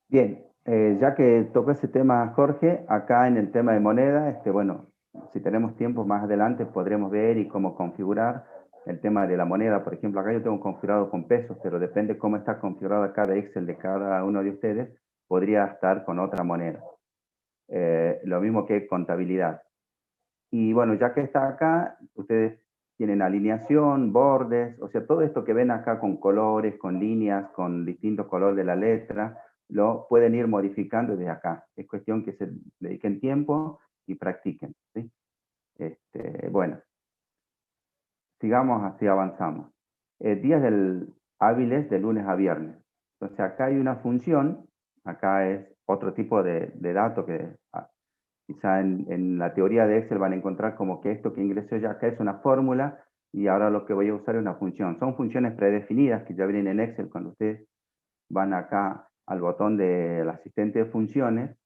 Bien, ya que tocó ese tema Jorge, acá en el tema de moneda, bueno, si tenemos tiempo más adelante podremos ver y cómo configurar el tema de la moneda. Por ejemplo, acá yo tengo configurado con pesos, pero depende cómo está configurada cada Excel de cada uno de ustedes, podría estar con otra moneda. Lo mismo que contabilidad. Y bueno, ya que está acá, ustedes tienen alineación, bordes, o sea, todo esto que ven acá con colores, con líneas, con distintos colores de la letra, lo pueden ir modificando desde acá. Es cuestión que se dediquen tiempo y practiquen, ¿sí? Bueno, sigamos así, avanzamos. Días hábiles de lunes a viernes. Entonces acá hay una función, acá es otro tipo de dato que quizá en la teoría de Excel van a encontrar como que esto que ingresó ya acá es una fórmula y ahora lo que voy a usar es una función. Son funciones predefinidas que ya vienen en Excel cuando ustedes van acá al botón del asistente de funciones,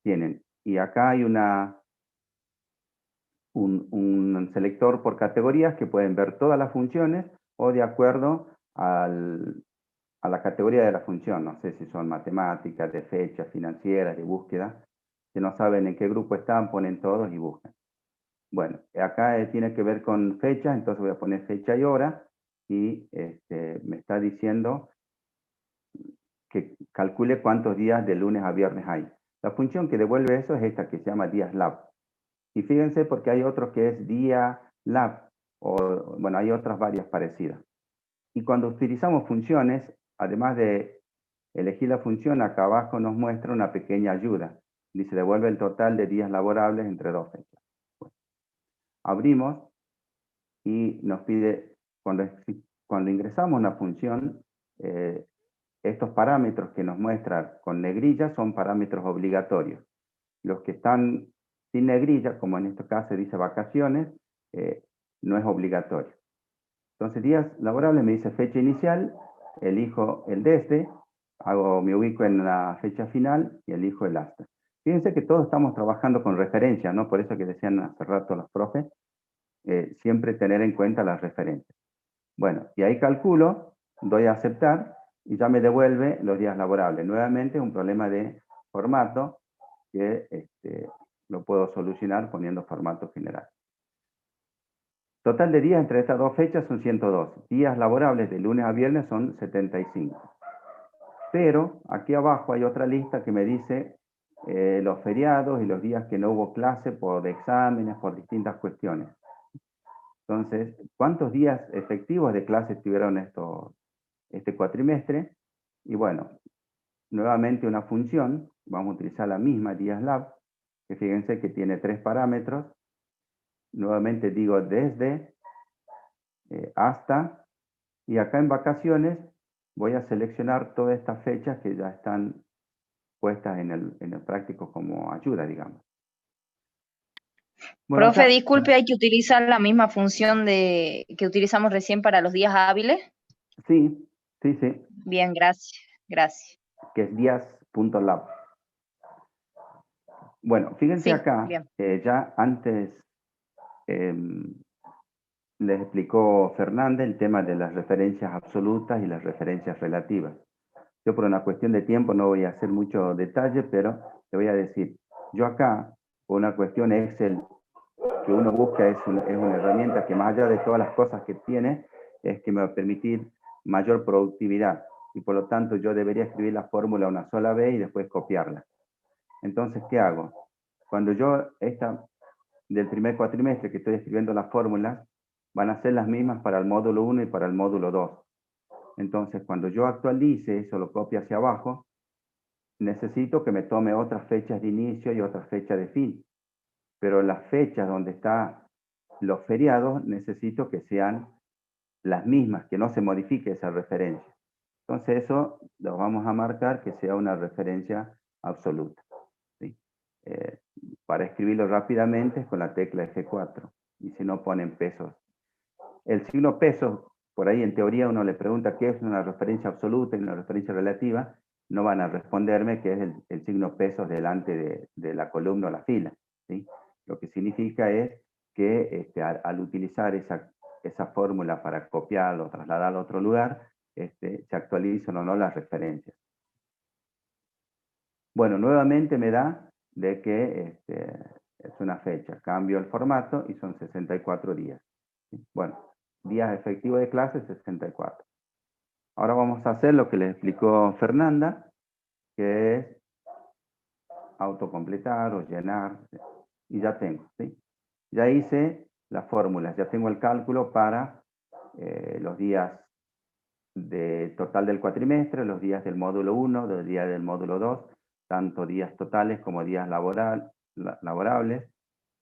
tienen. Y acá hay un selector por categorías que pueden ver todas las funciones o de acuerdo a la categoría de la función. No sé si son matemáticas, de fechas, financieras, de búsqueda. Si no saben en qué grupo están, ponen todos y buscan. Bueno, acá tiene que ver con fecha, entonces voy a poner fecha y hora y me está diciendo que calcule cuántos días de lunes a viernes hay. La función que devuelve eso es esta que se llama días lab. Y fíjense porque hay otro que es día lab, o bueno, hay otras varias parecidas. Y cuando utilizamos funciones, además de elegir la función, acá abajo nos muestra una pequeña ayuda. Dice, devuelve el total de días laborables entre dos fechas. Bueno, abrimos y nos pide, cuando ingresamos una función, estos parámetros que nos muestra con negrilla son parámetros obligatorios. Los que están sin negrilla, como en este caso dice vacaciones, no es obligatorio. Entonces, días laborables me dice fecha inicial, elijo el desde, me ubico en la fecha final y elijo el hasta. Fíjense que todos estamos trabajando con referencia, ¿no? Por eso que decían hace rato los profes, siempre tener en cuenta las referencias. Bueno, y ahí calculo, doy a aceptar y ya me devuelve los días laborables. Nuevamente un problema de formato que lo puedo solucionar poniendo formato general. Total de días entre estas dos fechas son 102. Días laborables de lunes a viernes son 75. Pero aquí abajo hay otra lista que me dice los feriados y los días que no hubo clase por exámenes, por distintas cuestiones. Entonces, ¿cuántos días efectivos de clase tuvieron este cuatrimestre? Y bueno, nuevamente una función, vamos a utilizar la misma DIASLab, que fíjense que tiene 3 parámetros. Nuevamente digo desde, hasta, y acá en vacaciones voy a seleccionar todas estas fechas que ya están puestas en el práctico como ayuda, digamos. Bueno, Profe, acá, disculpe, ¿hay que utilizar la misma función que utilizamos recién para los días hábiles? sí. Bien, gracias. Que es días.lab. Bueno, fíjense Sí, acá, bien. ya antes les explicó Fernández el tema de las referencias absolutas y las referencias relativas. Yo por una cuestión de tiempo no voy a hacer mucho detalle, pero te voy a decir, yo acá, por una cuestión Excel que uno busca, es una herramienta que más allá de todas las cosas que tiene, es que me va a permitir mayor productividad. Y por lo tanto yo debería escribir la fórmula una sola vez y después copiarla. Entonces, ¿qué hago? Cuando yo, del primer cuatrimestre que estoy escribiendo las fórmulas, van a ser las mismas para el módulo 1 y para el módulo 2. Entonces, cuando yo actualice eso, lo copio hacia abajo, necesito que me tome otras fechas de inicio y otras fechas de fin. Pero las fechas donde están los feriados, necesito que sean las mismas, que no se modifique esa referencia. Entonces eso lo vamos a marcar que sea una referencia absoluta. ¿Sí? Para escribirlo rápidamente es con la tecla F4. Y si no ponen pesos. El signo pesos, por ahí en teoría uno le pregunta qué es una referencia absoluta y una referencia relativa, no van a responderme que es el signo pesos delante de la columna o la fila. ¿Sí? Lo que significa es que al utilizar esa fórmula para copiarlo o trasladarlo a otro lugar, se actualizan o no las referencias. Bueno, nuevamente me da de que es una fecha. Cambio el formato y son 64 días. Bueno, días efectivos de clase, 64. Ahora vamos a hacer lo que les explicó Fernanda, que es autocompletar o llenar. Y ya tengo, ¿sí? Ya hice las fórmulas, ya tengo el cálculo para los días total del cuatrimestre, los días del módulo 1, los días del módulo 2, tanto días totales como días laborables,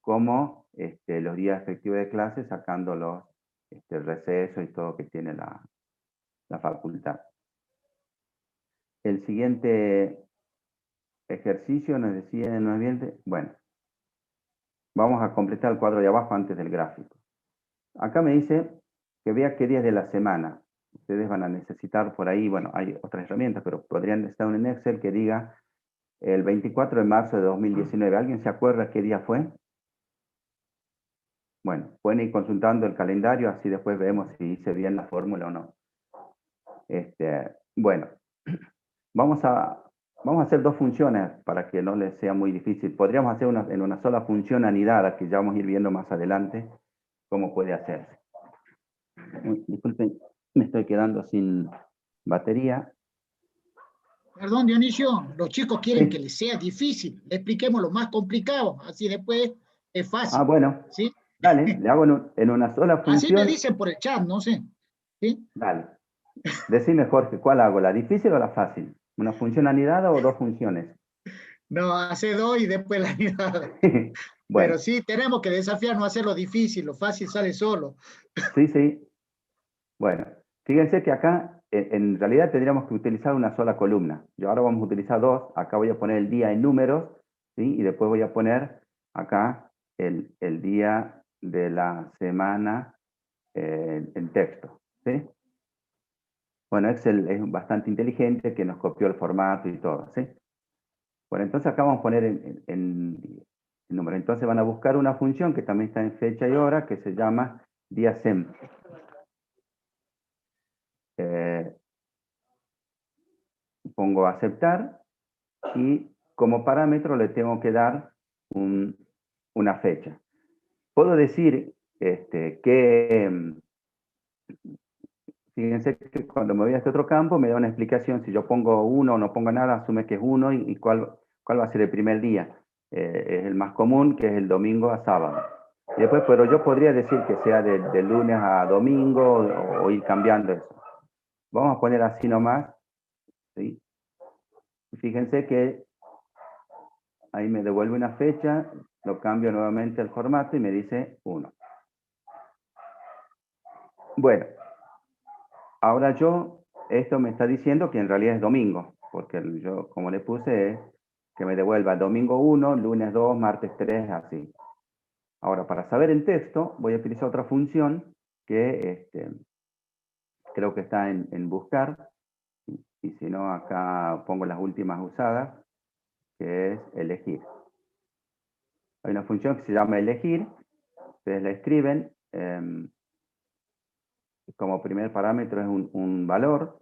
como los días efectivos de clase, sacando los recesos y todo que tiene la facultad. El siguiente ejercicio nos decía nuevamente, bueno, vamos a completar el cuadro de abajo antes del gráfico. Acá me dice que vea qué días de la semana. Ustedes van a necesitar por ahí, bueno, hay otras herramientas, pero podrían estar en Excel que diga el 24 de marzo de 2019. ¿Alguien se acuerda qué día fue? Bueno, pueden ir consultando el calendario, así después vemos si hice bien la fórmula o no. Bueno, vamos a hacer dos funciones para que no les sea muy difícil. Podríamos hacer en una sola función anidada, que ya vamos a ir viendo más adelante cómo puede hacerse. Disculpen, me estoy quedando sin batería. Perdón, Dionisio, los chicos quieren que les sea difícil. Le expliquemos lo más complicado, así después es fácil. Ah, bueno. ¿Sí? Dale, le hago en una sola función. Así me dicen por el chat, no sé. ¿Sí? Dale. Decime, Jorge, ¿cuál hago? ¿La difícil o la fácil? ¿Una función anidada o dos funciones? No, hace dos y después la anidada. Bueno. Pero sí, tenemos que desafiarnos a hacer lo difícil, lo fácil sale solo. Sí. Bueno, fíjense que acá en realidad tendríamos que utilizar una sola columna. Yo ahora vamos a utilizar dos. Acá voy a poner el día en números, ¿sí? Y después voy a poner acá el día de la semana en texto, ¿sí? Bueno, Excel es bastante inteligente, que nos copió el formato y todo, ¿sí? Bueno, entonces acá vamos a poner el número. Entonces van a buscar una función que también está en fecha y hora, que se llama DIASEM. Pongo aceptar y como parámetro le tengo que dar una fecha. Puedo decir fíjense que cuando me voy a este otro campo me da una explicación. Si yo pongo 1 o no pongo nada, asume que es 1 y cuál va a ser el primer día. Es el más común, que es el domingo a sábado. Y después, pero yo podría decir que sea de lunes a domingo o ir cambiando eso. Vamos a poner así nomás, ¿sí? Fíjense que ahí me devuelve una fecha, lo cambio nuevamente el formato y me dice 1. Bueno, ahora esto me está diciendo que en realidad es domingo, porque yo como le puse es que me devuelva domingo 1, lunes 2, martes 3, así. Ahora, para saber el texto, voy a utilizar otra función que creo que está en buscar, y si no, acá pongo las últimas usadas, que es elegir. Hay una función que se llama elegir, ustedes la escriben, como primer parámetro es un valor,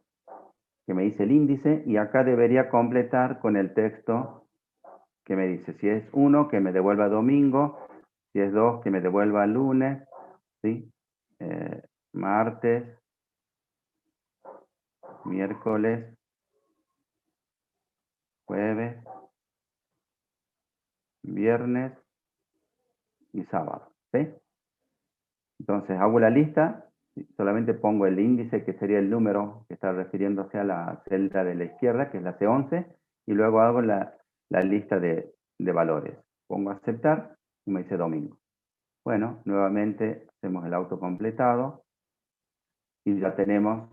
que me dice el índice, y acá debería completar con el texto que me dice, si es 1, que me devuelva domingo, si es 2, que me devuelva lunes, ¿sí? Martes, miércoles, jueves, viernes y sábado, ¿sí? Entonces hago la lista, solamente pongo el índice, que sería el número que está refiriéndose a la celda de la izquierda, que es la C11, y luego hago la lista de valores. Pongo aceptar y me dice domingo. Bueno, nuevamente hacemos el autocompletado y ya tenemos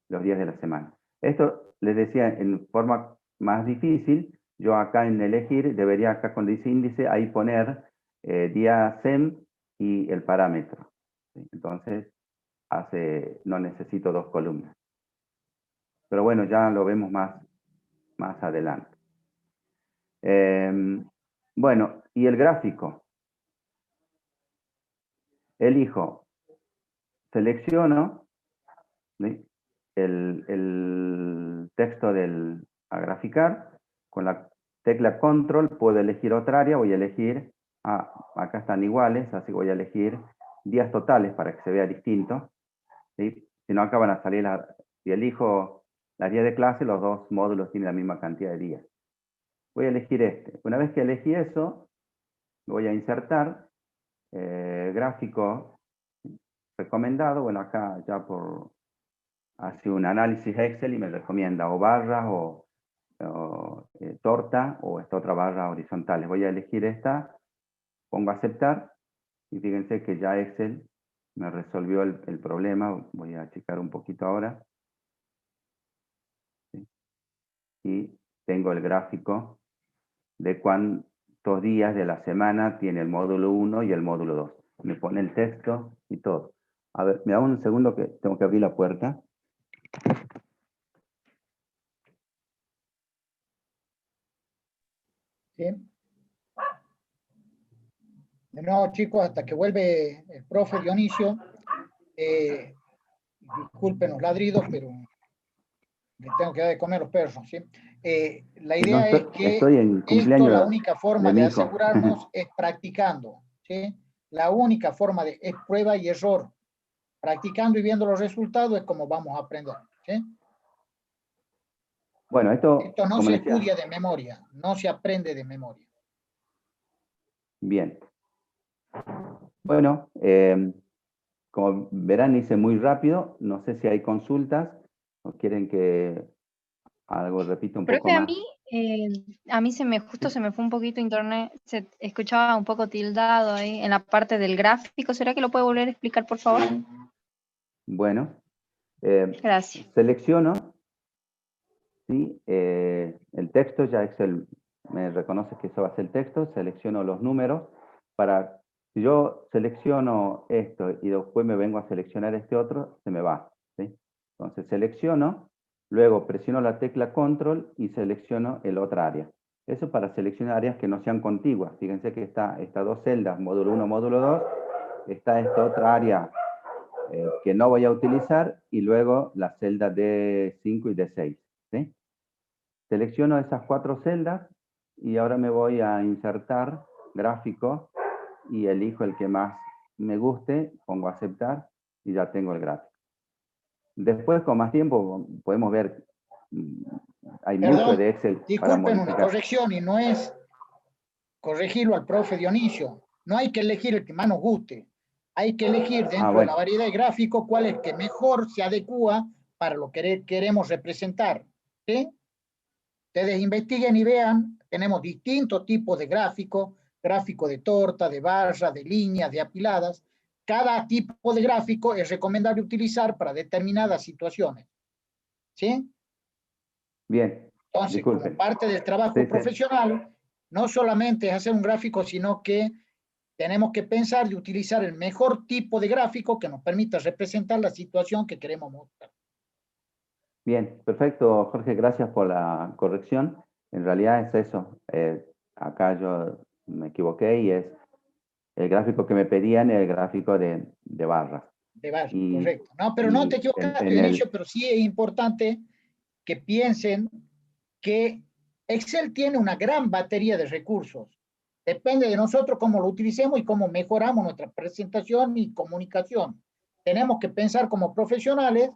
los días de la semana. Esto les decía en forma más difícil. Yo acá en elegir debería, acá cuando dice índice, ahí poner día SEM y el parámetro. ¿Sí? Entonces no necesito 2 columnas. Pero bueno, ya lo vemos más adelante. Bueno, y el gráfico. Elijo, selecciono, ¿sí? el texto a graficar. Con la tecla control puedo elegir otra área. Voy a elegir, acá están iguales, así voy a elegir días totales para que se vea distinto, ¿sí? Si no, acá van a salir, si elijo las días de clase, los dos módulos tienen la misma cantidad de días. Voy a elegir este. Una vez que elegí eso, voy a insertar gráfico recomendado. Bueno, acá ya hace un análisis Excel y me recomienda o barras o torta o esta otra barra horizontales. Voy a elegir esta, pongo aceptar y fíjense que ya Excel me resolvió el problema. Voy a achicar un poquito ahora. ¿Sí? Y tengo el gráfico de cuántos días de la semana tiene el módulo 1 y el módulo 2. Me pone el texto y todo. A ver, me da un segundo que tengo que abrir la puerta. ¿Sí? De nuevo, chicos, hasta que vuelve el profe Dionisio, disculpen los ladridos, pero le tengo que dar de comer a los perros, ¿sí? La idea es que la única forma de asegurarnos es practicando, ¿sí? La única forma es prueba y error. Practicando y viendo los resultados es como vamos a aprender, ¿sí? Bueno, esto no se estudia de memoria, no se aprende de memoria. Bien. Bueno, como verán, hice muy rápido. No sé si hay consultas o quieren que algo repita un poco más. A mí justo se me fue un poquito internet, se escuchaba un poco tildado ahí en la parte del gráfico. ¿Será que lo puede volver a explicar, por favor? Bueno. Gracias. Selecciono, ¿sí? El texto, ya Excel me reconoce que eso va a ser el texto. Selecciono los números. si yo selecciono esto y después me vengo a seleccionar este otro, se me va, ¿sí? Entonces selecciono, luego presiono la tecla Control y selecciono el otra área. Eso para seleccionar áreas que no sean contiguas. Fíjense que está estas dos celdas, módulo 1, módulo 2, está esta otra área que no voy a utilizar, y luego la celda D5 y D6, ¿sí? Selecciono esas 4 celdas, y ahora me voy a insertar gráfico, y elijo el que más me guste, pongo aceptar, y ya tengo el gráfico. Después, con más tiempo, podemos ver, hay mucho de Excel para disculpen modificar. una corrección, y no es corregirlo al profe Dionisio. No hay que elegir el que más nos guste. Hay que elegir dentro de la variedad de gráficos cuál es el que mejor se adecua para lo que queremos representar, ¿sí? Ustedes investiguen y vean, tenemos distintos tipos de gráficos, gráfico de torta, de barra, de líneas, de apiladas. Cada tipo de gráfico es recomendable utilizar para determinadas situaciones, ¿sí? Bien. Entonces, disculpen. como parte del trabajo profesional, no solamente es hacer un gráfico, sino que tenemos que pensar y utilizar el mejor tipo de gráfico que nos permita representar la situación que queremos mostrar. Bien, perfecto, Jorge, gracias por la corrección. En realidad es eso. Acá yo me equivoqué y es el gráfico que me pedían, el gráfico de barras. De barras, correcto. No, pero no te equivocaste, Dionisio, pero sí es importante que piensen que Excel tiene una gran batería de recursos. Depende de nosotros cómo lo utilicemos y cómo mejoramos nuestra presentación y comunicación. Tenemos que pensar como profesionales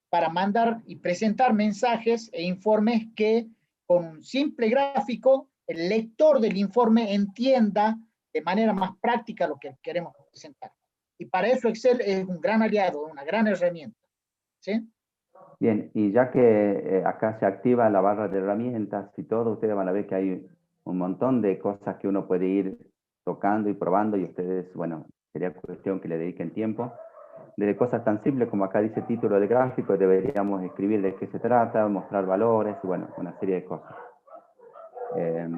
para mandar y presentar mensajes e informes que con un simple gráfico el lector del informe entienda de manera más práctica lo que queremos presentar. Y para eso Excel es un gran aliado, una gran herramienta. ¿Sí? Bien, y ya que acá se activa la barra de herramientas y todo, ustedes van a ver que hay un montón de cosas que uno puede ir tocando y probando, y ustedes, bueno, sería cuestión que le dediquen tiempo. Desde cosas tan simples como acá dice título de gráfico, deberíamos escribir de qué se trata, mostrar valores, y bueno, una serie de cosas.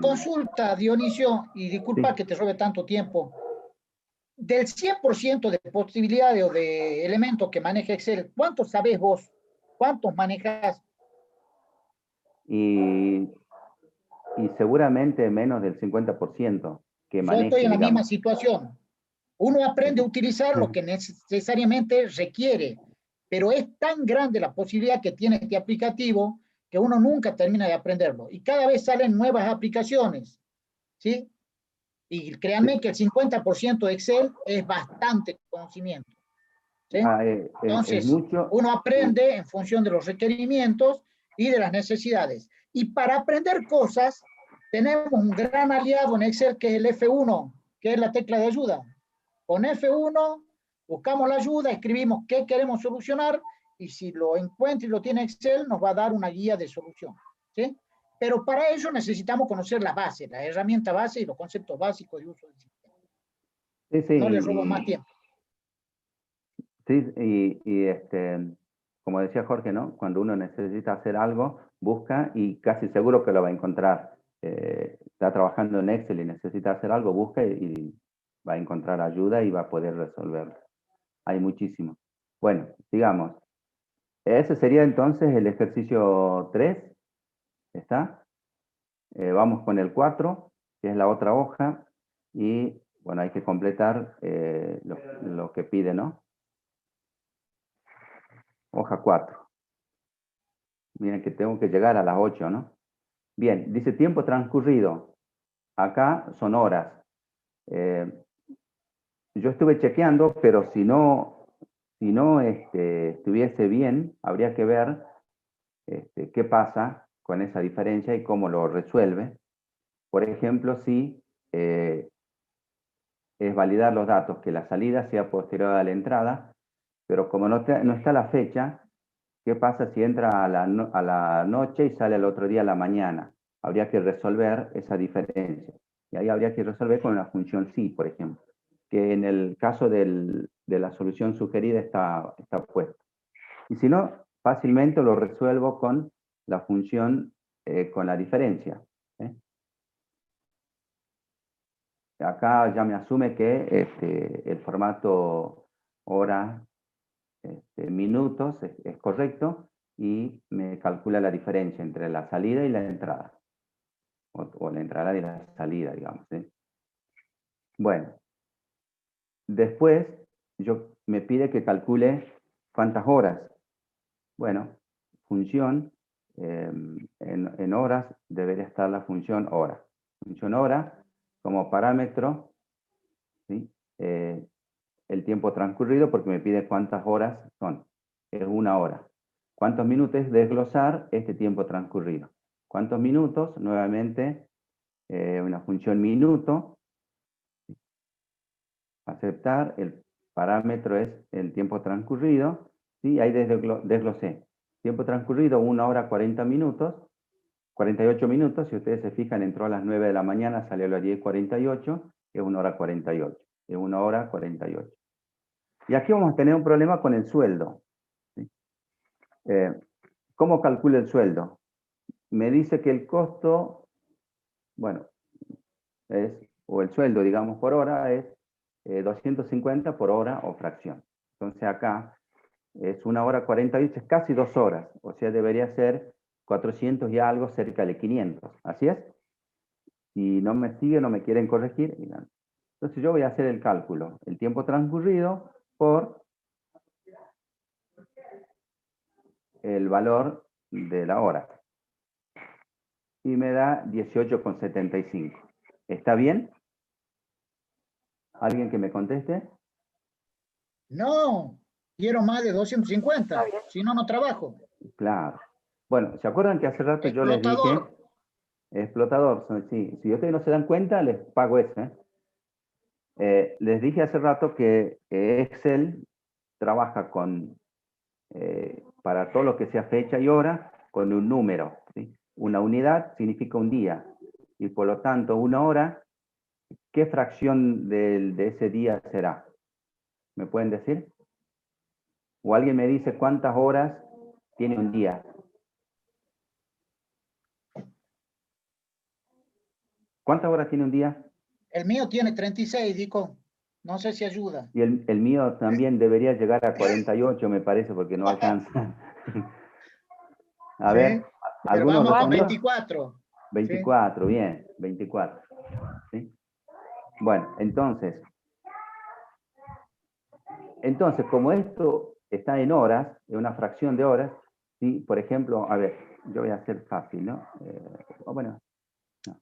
Consulta, Dionisio, y disculpa sí, que te robe tanto tiempo. Del 100% de posibilidades o de elementos que maneja Excel, ¿cuántos sabés vos? ¿Cuántos manejas? Y seguramente menos del 50% que maneje. Yo estoy en la misma situación. Uno aprende a utilizar lo que necesariamente requiere, pero es tan grande la posibilidad que tiene este aplicativo que uno nunca termina de aprenderlo. Y cada vez salen nuevas aplicaciones, ¿sí? Y créanme que el 50% de Excel es bastante conocimiento, ¿sí? Entonces, uno aprende en función de los requerimientos y de las necesidades. Y para aprender cosas, tenemos un gran aliado en Excel que es el F1, que es la tecla de ayuda. Con F1 buscamos la ayuda, escribimos qué queremos solucionar, y si lo encuentra y lo tiene Excel, nos va a dar una guía de solución, ¿sí? Pero para ello necesitamos conocer las bases, la herramienta base y los conceptos básicos de uso del sistema. Sí, no les robo más tiempo. Sí, como decía Jorge, ¿no? Cuando uno necesita hacer algo, busca y casi seguro que lo va a encontrar. Está trabajando en Excel y necesita hacer algo, busca y va a encontrar ayuda y va a poder resolverlo. Hay muchísimo. Bueno, sigamos. Ese sería entonces el ejercicio 3. ¿Está? Vamos con el 4, que es la otra hoja. Y, bueno, hay que completar lo que pide, ¿no? Hoja 4. Miren que tengo que llegar a las 8, ¿no? Bien, dice tiempo transcurrido. Acá son horas. Yo estuve chequeando, pero si no estuviese bien, habría que ver qué pasa con esa diferencia y cómo lo resuelve. Por ejemplo, si es validar los datos, que la salida sea posterior a la entrada, pero como no está la fecha, ¿qué pasa si entra a la noche y sale al otro día a la mañana? Habría que resolver esa diferencia. Y ahí habría que resolver con la función sí, por ejemplo, que en el caso de la solución sugerida está puesto. Y si no, fácilmente lo resuelvo con la función con la diferencia. acá ya me asume que el formato hora, minutos es correcto y me calcula la diferencia entre la salida y la entrada. O la entrada y la salida, digamos. ¿Sí? Bueno, después me pide que calcule cuántas horas. Bueno, función, en horas debería estar la función hora. Función hora como parámetro, ¿sí? El tiempo transcurrido porque me pide cuántas horas son. Es 1 hora. ¿Cuántos minutos? Es desglosar este tiempo transcurrido. ¿Cuántos minutos? Nuevamente, una función minuto. Aceptar, el parámetro es el tiempo transcurrido. ¿Sí? Ahí desglosé. Tiempo transcurrido, 1 hora 40 minutos. 48 minutos, si ustedes se fijan, entró a las 9 de la mañana, salió a las 10:48, es 1 hora 48. Es 1 hora 48. Y aquí vamos a tener un problema con el sueldo. ¿Sí? ¿Cómo calculo el sueldo? Me dice que el costo, bueno, o el sueldo, digamos, por hora es 250 por hora o fracción. Entonces acá es 1 hora 48, es casi 2 horas. O sea, debería ser 400 y algo, cerca de 500. ¿Así es? Si no me sigue, no me quieren corregir. Entonces yo voy a hacer el cálculo. El tiempo transcurrido por el valor de la hora. Y me da 18,75. ¿Está bien? ¿Alguien que me conteste? No, quiero más de 250. Si no, no trabajo. Claro. Bueno, ¿se acuerdan que hace rato yo les dije? Explotador. Sí. Si ustedes no se dan cuenta, les pago ese. Les dije hace rato que Excel trabaja con, para todo lo que sea fecha y hora, con un número. ¿Sí? Una unidad significa un día. Y por lo tanto, 1 hora, ¿qué fracción de ese día será? ¿Me pueden decir? O alguien me dice cuántas horas tiene un día. ¿Cuántas horas tiene un día? El mío tiene 36, Dico. No sé si ayuda. Y el mío también debería llegar a 48, me parece, porque no alcanza. A ver, ¿algunos vamos con 24. 24, ¿sí? Bien, 24. ¿Sí? Bueno, entonces, como esto está en horas, en una fracción de horas, ¿sí? Por ejemplo, a ver, yo voy a hacer fácil, ¿no? Bueno, no.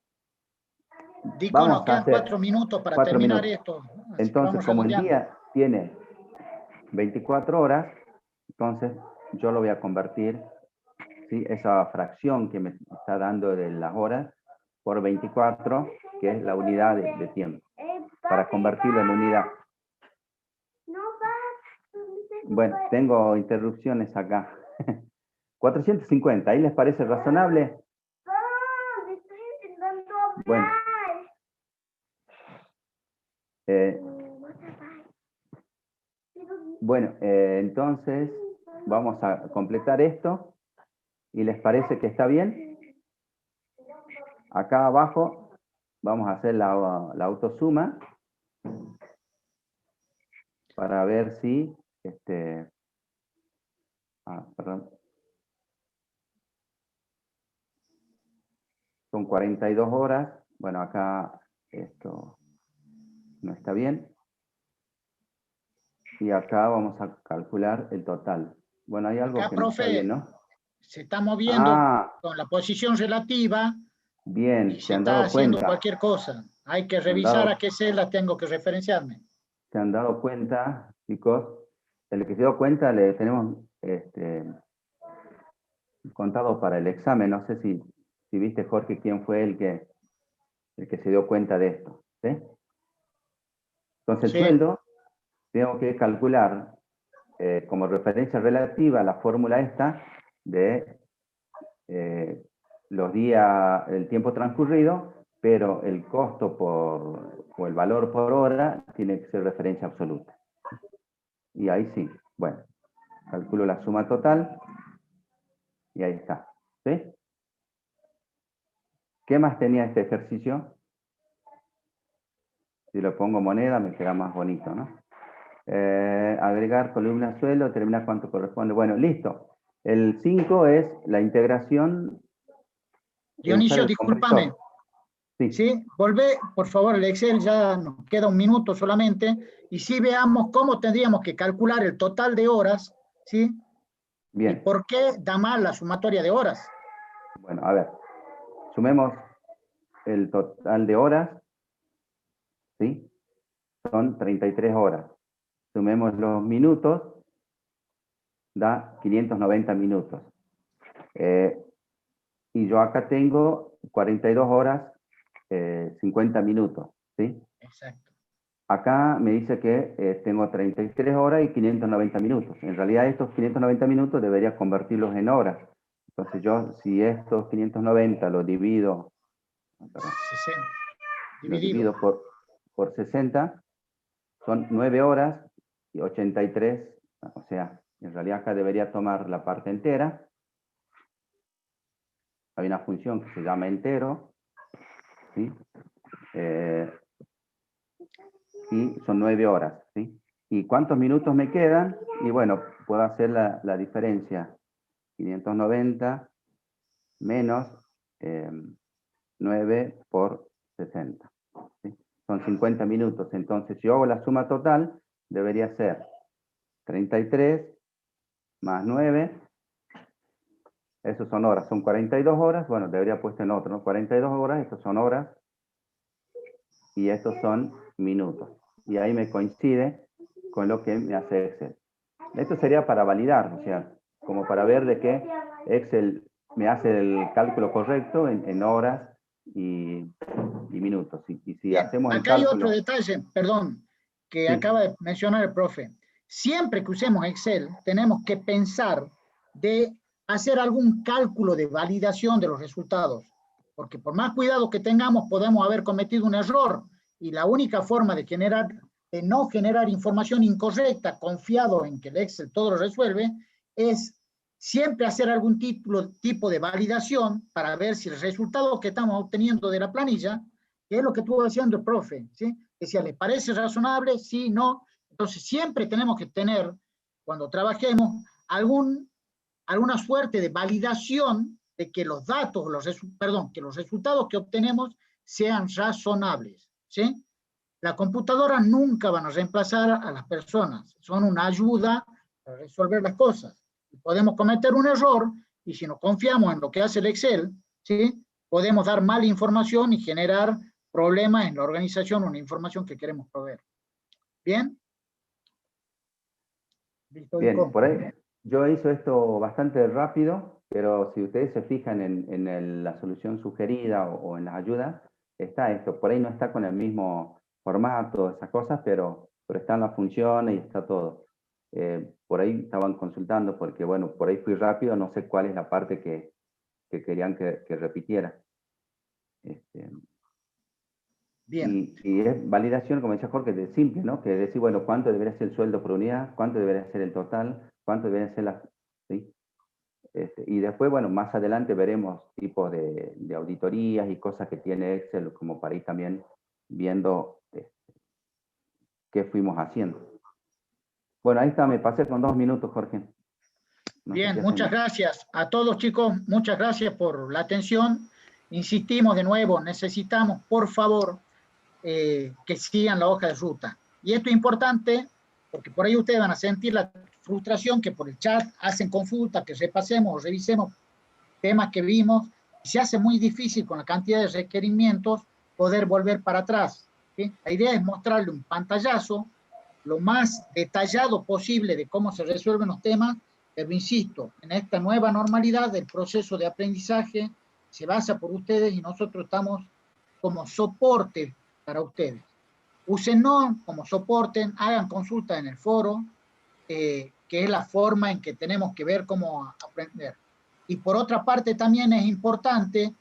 Dico, nos quedan 4 minutos para terminar esto. Entonces, como el día tiene 24 horas, entonces yo lo voy a convertir, ¿sí? Esa fracción que me está dando de las horas por 24, que es la unidad de tiempo, para convertirlo en unidad. Bueno, tengo interrupciones acá. 450, ¿ahí les parece razonable? Bueno. Bueno, entonces vamos a completar esto. ¿Y les parece que está bien? Acá abajo vamos a hacer la autosuma para ver si perdón. Son 42 horas. Bueno, acá esto no está bien. Y acá vamos a calcular el total. Bueno, hay algo acá, que no está bien, ¿no? Se está moviendo con la posición relativa. Bien, y se está haciendo cualquier cosa. Hay que revisar a qué celda tengo que referenciarme. ¿Se han dado cuenta, chicos? El que se dio cuenta le tenemos contado para el examen. No sé si viste, Jorge, quién fue el que se dio cuenta de esto. ¿Sí? Entonces, el sueldo, tengo que calcular como referencia relativa la fórmula esta de los días, el tiempo transcurrido, pero el costo o el valor por hora tiene que ser referencia absoluta. Y ahí sí, bueno, calculo la suma total y ahí está. ¿Sí? ¿Qué más tenía este ejercicio? Si lo pongo moneda me queda más bonito, ¿no? Agregar columna suelo, terminar cuánto corresponde. Bueno, listo. El 5 es la integración. Dionisio, discúlpame. Sí, volvé, por favor, el Excel, ya nos queda un minuto solamente, y sí veamos cómo tendríamos que calcular el total de horas, ¿sí? Bien. ¿Y por qué da mal la sumatoria de horas? Bueno, a ver, sumemos el total de horas, ¿sí? Son 33 horas. Sumemos los minutos, da 590 minutos. Y yo acá tengo 42 horas, 50 minutos, ¿sí? Exacto. Acá me dice que tengo 33 horas y 590 minutos. En realidad estos 590 minutos debería convertirlos en horas. Entonces yo, si estos 590 lo divido, lo divido por 60, son 9 horas y 83, o sea, en realidad acá debería tomar la parte entera. Hay una función que se llama entero, ¿sí? Y son 9 horas, ¿sí? ¿Y cuántos minutos me quedan? Y bueno, puedo hacer la diferencia. 590 menos 9 por 60. ¿Sí? Son 50 minutos. Entonces, si yo hago la suma total, debería ser 33 más 9. Eso son horas. Son 42 horas. Bueno, debería puesto en otro, ¿no? 42 horas, estos son horas. Y estos son minutos. Y ahí me coincide con lo que me hace Excel. Esto sería para validar, o sea, como para ver de que Excel me hace el cálculo correcto en horas y minutos. Y si Bien, hacemos acá hay otro detalle, perdón, que sí. Acaba de mencionar el profe. Siempre que usemos Excel, tenemos que pensar de hacer algún cálculo de validación de los resultados, porque por más cuidado que tengamos, podemos haber cometido un error, y la única forma de no generar información incorrecta, confiado en que el Excel todo lo resuelve, es siempre hacer algún tipo de validación para ver si el resultado que estamos obteniendo de la planilla, que es lo que estuvo haciendo el profe, ¿sí? Decía, ¿le parece razonable? Sí, no. Entonces siempre tenemos que tener, cuando trabajemos, alguna suerte de validación de que los datos, que los resultados que obtenemos sean razonables, ¿sí? La computadora nunca van a reemplazar a las personas, son una ayuda para resolver las cosas. Podemos cometer un error, y si nos confiamos en lo que hace el Excel, ¿sí? Podemos dar mala información y generar problemas en la organización o en la información que queremos proveer. ¿Bien? Bien, por ahí yo hice esto bastante rápido, pero si ustedes se fijan en la solución sugerida o en las ayudas, está esto. Por ahí no está con el mismo formato, esas cosas, pero están las funciones y está todo. Por ahí estaban consultando porque, bueno, por ahí fui rápido, no sé cuál es la parte que querían que repitiera. Bien. Y es validación, como decía Jorge, de simple, ¿no? Que decir, bueno, cuánto debería ser el sueldo por unidad, cuánto debería ser el total, cuánto deberían ser las... ¿sí? Y después, bueno, más adelante veremos tipos de auditorías y cosas que tiene Excel, como para ir también viendo qué fuimos haciendo. Bueno, ahí está, me pasé con 2 minutos, Jorge. Bien, muchas gracias a todos, chicos, muchas gracias por la atención. Insistimos de nuevo, necesitamos, por favor, que sigan la hoja de ruta. Y esto es importante porque por ahí ustedes van a sentir la frustración que por el chat hacen consulta, que repasemos o revisemos temas que vimos. Se hace muy difícil con la cantidad de requerimientos poder volver para atrás, ¿sí? La idea es mostrarle un pantallazo lo más detallado posible de cómo se resuelven los temas, pero insisto, en esta nueva normalidad del proceso de aprendizaje se basa por ustedes y nosotros estamos como soporte para ustedes. Úsennos como soporte, hagan consulta en el foro, que es la forma en que tenemos que ver cómo aprender. Y por otra parte también es importante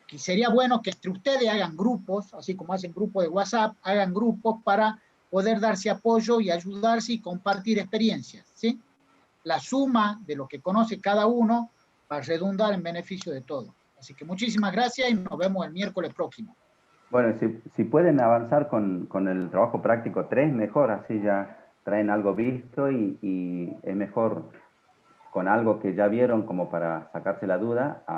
que sería bueno que entre ustedes hagan grupos, así como hacen grupos de WhatsApp, hagan grupos para poder darse apoyo y ayudarse y compartir experiencias, ¿sí? La suma de lo que conoce cada uno va a redundar en beneficio de todos. Así que muchísimas gracias y nos vemos el miércoles próximo. Bueno, si pueden avanzar con el trabajo práctico 3, mejor, así ya traen algo visto y es mejor con algo que ya vieron como para sacarse la duda,